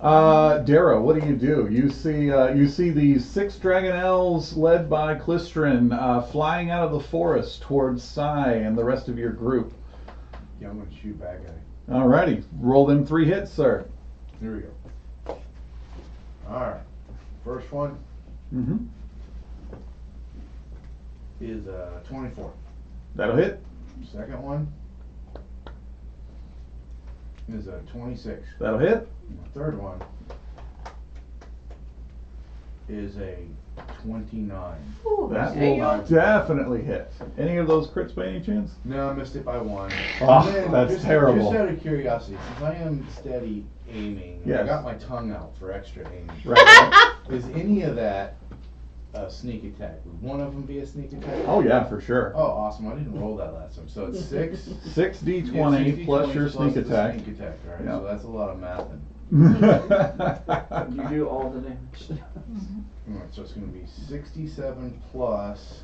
Dara, what do? You see these 6 Dragonels led by Klistrin flying out of the forest towards Sai and the rest of your group. Yeah, I'm gonna shoot bad guy. Alrighty, roll them 3 hits, sir. Here we go. Alright. First one Mm-hmm. is 24. That'll hit. Second one is 26. That'll hit. The third one is a 29. That There you will go. definitely hit. Any of those crits by any chance? No, I missed it by 1. Oh, And then, that's just, terrible. Just out of curiosity, since I am steady aiming, and I Yes. got my tongue out for extra aiming. Right. Is any of that a sneak attack? Would one of them be a sneak attack? Oh yeah, for sure. Oh, awesome. I didn't roll that last time. So it's 6. 6d20 plus your sneak the attack. Sneak attack, alright. Yeah. So that's a lot of mathing. You do all the damage. Alright, so it's going to be 67 plus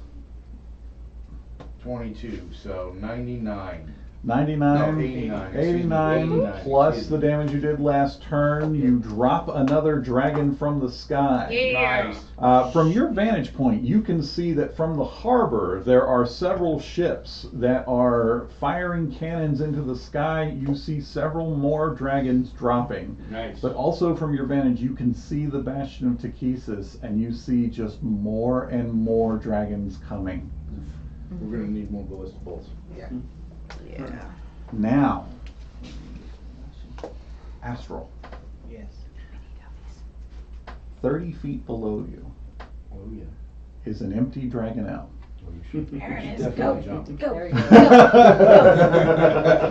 22, so 99. 99, No, 89. 89 plus Excuse the me. damage you did last turn. You drop another dragon from the sky. Yeah. Nice. From your vantage point, you can see that from the harbor there are several ships that are firing cannons into the sky. You see several more dragons dropping. Nice. But also from your vantage, you can see the Bastion of Takesis, and you see just more and more dragons coming. We're gonna need more ballistic bolts. Yeah. Now, Astral, Yes. 30 feet below you Oh yeah. is an empty Dragonelle. Oh, you should. There it you is. should Go. definitely jump. Go. There you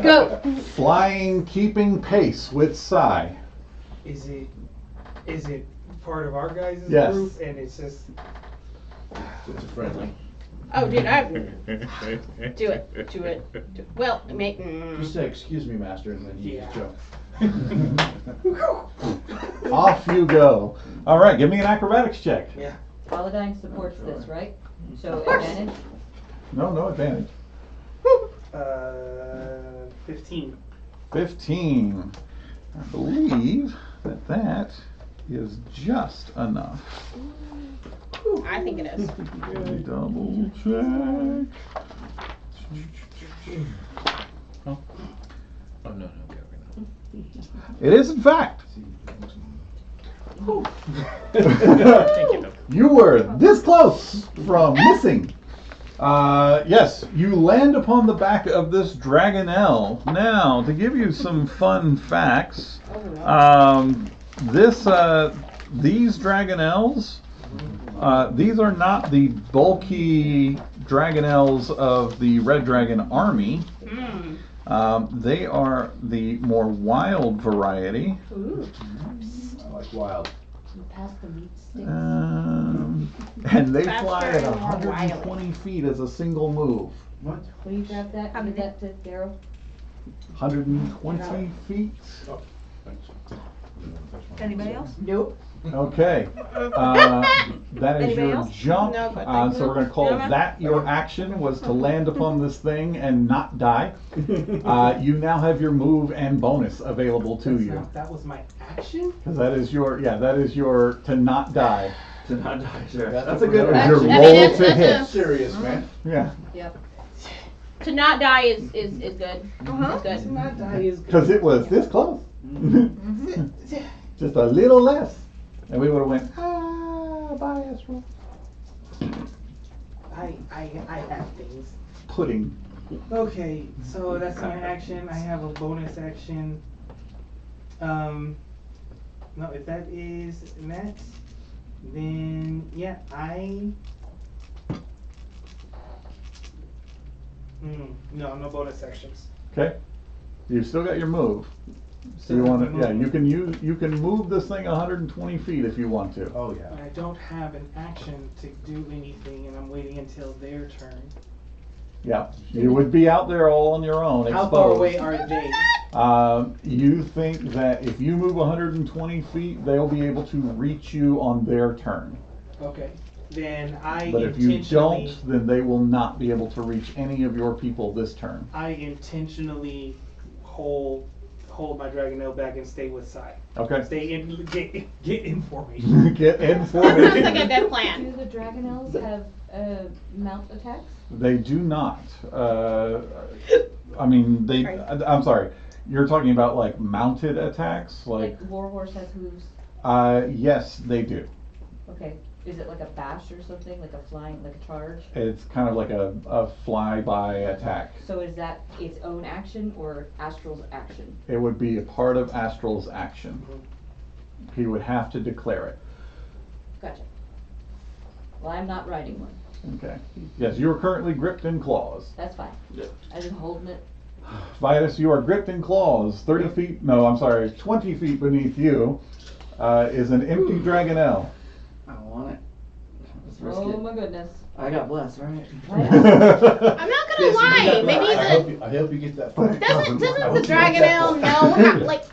go. Go. Flying, keeping pace with Sai. Is it part of our guys' Yes. group and it's just It's a friendly. Oh, dude, do it. Well, make. Just say, excuse me, master, and then you just jump. Off you go. All right, give me an acrobatics check. yeah. Paladine supports this, right? So course. advantage. No advantage. 15. 15. I believe that is just enough. I think it is. Double check. Oh no, okay, okay. It is, in fact. Thank you. You were this close from missing. Yes, you land upon the back of this Dragonelle. Now, to give you some fun facts, these Dragonelles, these are not the bulky Dragonelles of the Red Dragon army. They are the more wild variety. Ooh. I like wild. You pass the meat sticks. And they Faster fly at and more 120 feet as a single move. What? Will you grab that? How Give many? that to Daryl. 120 feet. Oh, thanks. Anybody else? Nope. Okay. That is Anybody your else? jump. No, but thank So we're going to call you. that your action, was to land upon this thing and not die. You now have your move and bonus available to you. That was my action? Because that is your to not die. To not die, sure. That's That's a a good That one. is your I mean, roll that's- to that's hit. a- Serious, man. Yeah. Yep. To not die is good. Uh-huh. That's To good. not die is good. Because it was this close. Just a little less. And we would have went, bye, Astral. I have things. Pudding. Okay, so that's my action. I have a bonus action. No, if that is that, then yeah, no bonus actions. Okay. You've still got your move. So you want to, yeah, you can move this thing 120 feet if you want to. Oh yeah. But I don't have an action to do anything, and I'm waiting until their turn. Yeah, you would be out there all on your own, How exposed. far away are they? You think that if you move 120 feet, they'll be able to reach you on their turn. Okay, then I But if you intentionally, don't, then they will not be able to reach any of your people this turn. I intentionally hold my Dragonelle back and stay with Sai. Okay? Stay in, get information. Get Sounds like a information. good plan. Do the Dragonelles have mount attacks? They do not. I mean, I'm sorry. You're talking about like mounted attacks? Like Warhorse has hooves. Yes, they do. Okay. Is it like a bash or something? Like a flying, like a charge? It's kind of like a flyby attack. So is that its own action or Astral's action? It would be a part of Astral's action. He would have to declare it. Gotcha. Well, I'm not riding one. Okay. Yes, you are currently gripped in claws. That's fine. Yep. I'm just holding it. Vitus, you are gripped in claws. 30 feet, no, I'm sorry, 20 feet beneath you is an empty Dragonelle. I don't want it. Let's risk Oh it. my goodness. I got blessed, right? I'm not gonna lie. Maybe I hope you get that. doesn't the Dragonelle know how, like,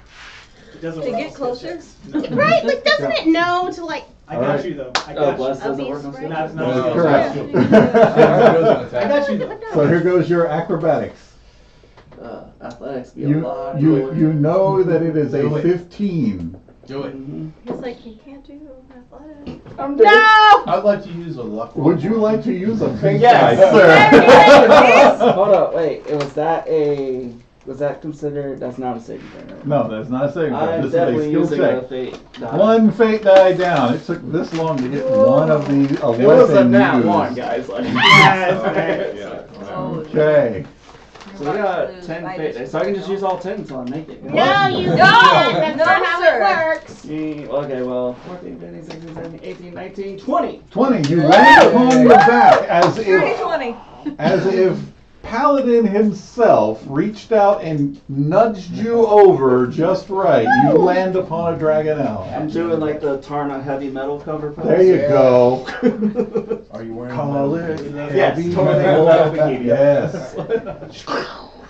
It doesn't To roll get skill closer? checks. right? Like, doesn't it know to like I All got right. you though. I Oh, got bless you. doesn't work on That skill. That's That not is skill. correct. I got you though. So here goes your acrobatics. Athletics be a You lot. you know that it is a Do it. 15. Do it. He's like, you can't do athletics. I'm dead. I'd like to use a luck roll. Would you like to use a fake Yes. dice, sir? Hold up, wait. Was that considered? That's not a saving throw, right? No, that's not a saving throw. I'm This is a definitely skill using check. a fate die. One fate die down. It took this long to get one of the 11 It was a nat used. 1, guys. Like, Okay. So we got 10 fate dice. So I can just use all 10 until I make it. No, you can't. That's not how it works. Okay, well, 14, 15, 16, 17, 18, 19, 20. 20. You land upon the back as if 20. Paladin himself reached out and nudged you over just right. You land upon a Dragonelle. I'm doing like the Tarna heavy metal cover pose. There you go. Are you wearing Call metal? it Yes, heavy totally metal. metal bikini. Yes.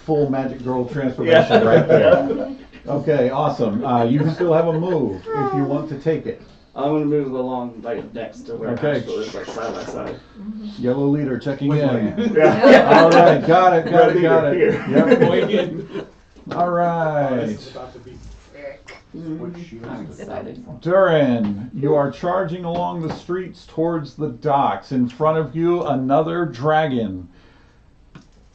Full magic girl transformation right there. Okay, awesome. You still have a move if you want to take it. I'm gonna move along like next to where Okay. Astral is, like side by side. Yellow leader checking Which in. way? Yeah. All right, got it. Red Yep. leader All right. This is about to be sick. Which shoes? I'm excited. Durin, you are charging along the streets towards the docks. In front of you, another dragon.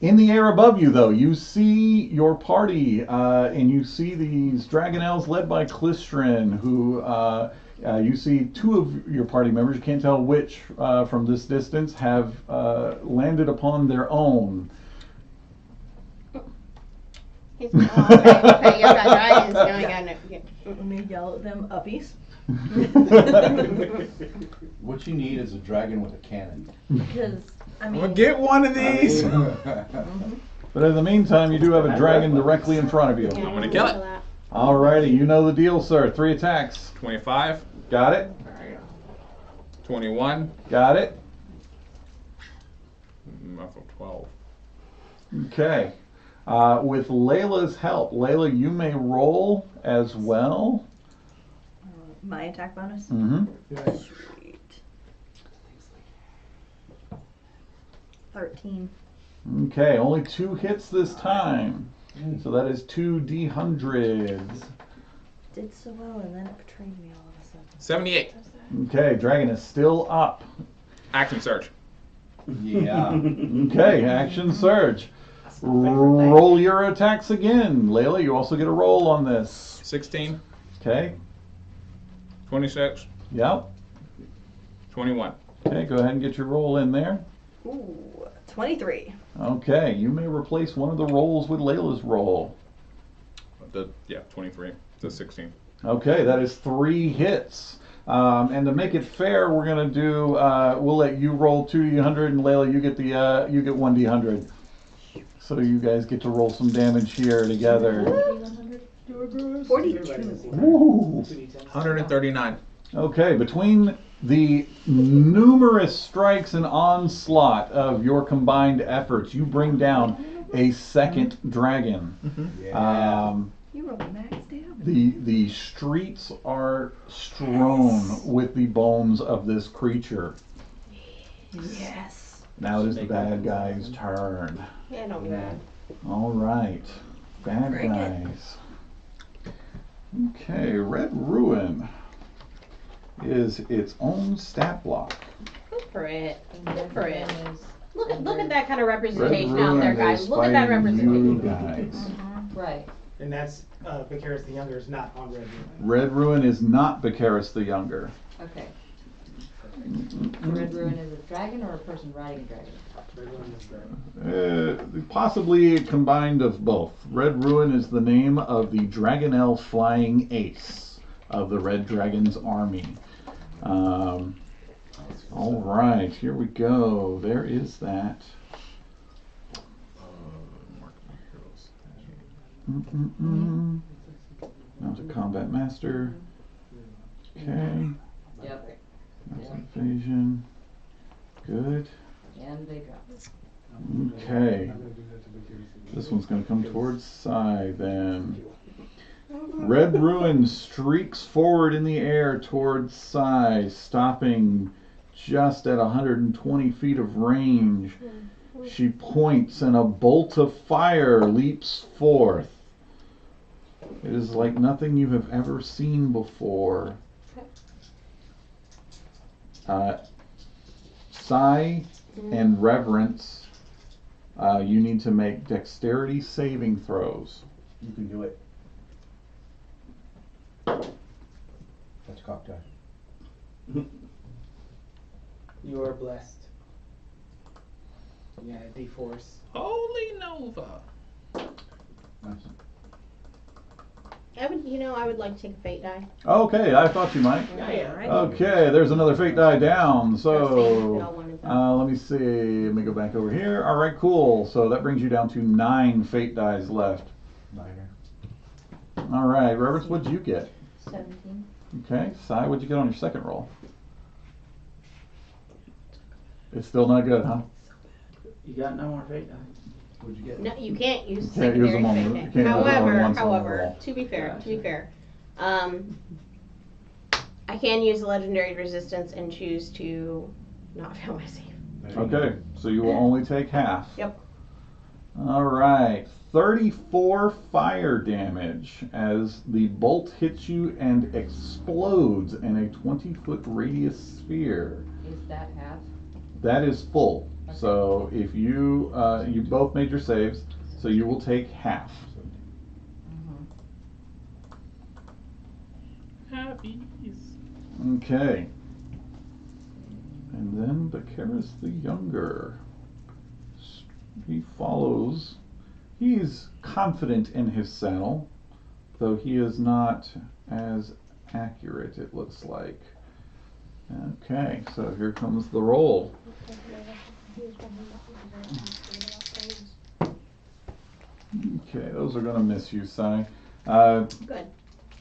In the air above you, though, you see your party, and you see these Dragonelles led by Klistrin, who you see two of your party members, you can't tell which from this distance, have landed upon their own. He's, okay, you got dragons going on. Let me yell at them, uppies. What you need is a dragon with a cannon. Because, I I'm mean, gonna get one of these. But in the meantime, you do have a dragon directly in front of you. Yeah, I'm gonna kill it. that. Alrighty, you know the deal, sir. 3 attacks. 25, Got it? 21, Got it? muffle 12. Okay. With Layla's help, Layla, you may roll as well. my attack bonus. Mm-hmm. Sweet. 13. Okay, only 2 hits this time. So that is 2 D100s. Did so well and then it betrayed me all of a sudden. 78. Okay, dragon is still up. Action surge. Yeah. Okay, action surge. Roll your attacks again. Layla, you also get a roll on this. 16, Okay, 26, yep. 21. Okay, go ahead and get your roll in there. Ooh, 23. Okay, you may replace one of the rolls with Layla's roll. 23. The 16. Okay, that is 3 hits. And to make it fair, we're gonna do. We'll let you roll 2d100, and Layla, you get the you get 1d100. So you guys get to roll some damage here together. 42. Woo. 139. Okay, between the numerous strikes and onslaught of your combined efforts, you bring down a second dragon. Yeah. You rolled max damage. The streets are strewn with the bones of this creature. Yes. Now it is the bad guy's turn. Yeah, don't be mad. All right, bad Bring it. guys. Okay, Red Ruin is its own stat block. Good for it. Good for it. Is Look at that kind of Red representation out there, Ruin guys. is Look at that fighting you representation. guys. right. And that's Vicaris the Younger is not on Red Moon. Red Ruin is not Vicaris the Younger. Okay. Red Ruin is a dragon or a person riding a dragon? Red Moon is the Possibly a combined of both. Red Ruin is the name of the Dragonelle flying ace of the Red Dragon's army. All right, here we go. There is that. Now to Combat Master. Okay. Yep. That's invasion. Good. And they drop. Okay. This one's going to come towards Sai then. Red Ruin streaks forward in the air towards Sai, stopping just at 120 feet of range. She points and a bolt of fire leaps forth. It is like nothing you have ever seen before. Sai and Reverence, you need to make dexterity saving throws. You can do it. That's cocked eye. You are blessed. Yeah, D-Force. Holy Nova. Nice. I would like to take a fate die. Okay, I thought you might. Okay, there's another fate die down. So, let me see. Let me go back over here. All right, cool. So that brings you down to 9 fate dies left. Niner. All right, Reverence, what'd you get? 17. Okay, Sai, what'd you get on your second roll? It's still not good, huh? You got no more fate die. What'd you get? No, you can't use Can't use them on- secondary you fate can't die. use them on one single However, roll. to be fair, I can use the legendary resistance and choose to not fail my save. Okay, so you will only take half. Yep. All right, 34 fire damage as the bolt hits you and explodes in a 20-foot radius sphere. Is that half? That is full. Okay. So if you you both made your saves, so you will take half. Okay. And then Bacaris the Younger. He follows. He's confident in his saddle, though he is not as accurate, it looks like. Okay, so here comes the roll. Okay, those are going to miss you, Sai. Good.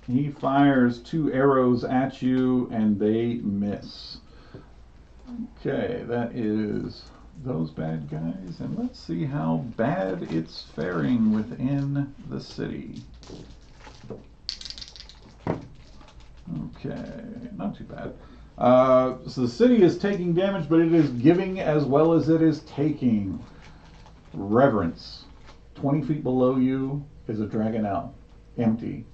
He fires 2 arrows at you and they miss. Okay, that is those bad guys, and let's see how bad it's faring within the city. Okay, not too bad. So the city is taking damage, but it is giving as well as it is taking. Reverence. 20 feet below you is a dragon out. Empty.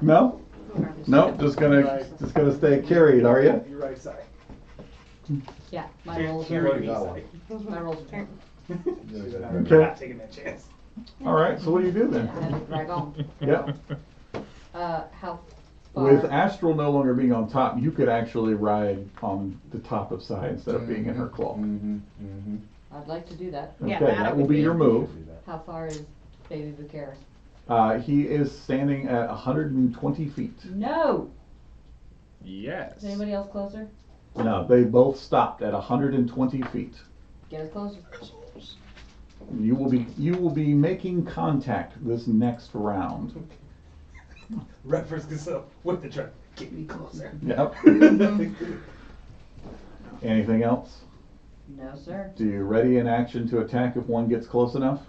No? No, just gonna stay carried, are you? You're right side. Yeah, my rolls Carry are me side. my rolls are I'm Okay. not taking that chance. All right, so what do you do then? I have to drag on. Yep. How far? With Astral no longer being on top, you could actually ride on the top of Sai instead of being in her claw. I'd like to do that. Okay, Yeah, that will be your move. How far is Baby Bucara? He is standing at 120 feet. No! Yes. Is anybody else closer? No, they both stopped at 120 feet. Get us closer. You will be making contact this next round. Reference gets up with the truck. Get me closer. Yep. Anything else? No, sir. Do you ready in action to attack if one gets close enough?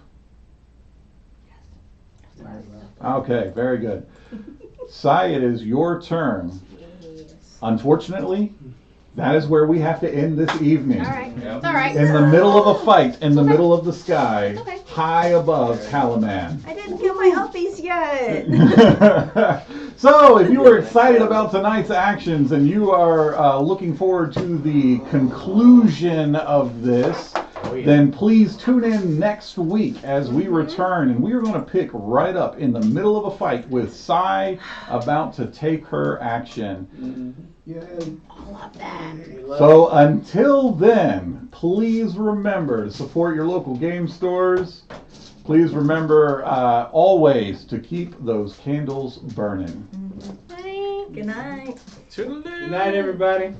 Okay, very good. Sai, it is your turn. Unfortunately, that is where we have to end this evening. All right. It's all right. In the middle of a fight, in the middle of the sky, Okay. high above Kalaman. I didn't kill my uppies yet. So, if you are excited about tonight's actions and you are looking forward to the conclusion of this, then please tune in next week as we return, and we are going to pick right up in the middle of a fight with Sai about to take her action. I love that. So until then, please remember to support your local game stores. Please remember always to keep those candles burning. Good night. Toodaloo. Good night, everybody.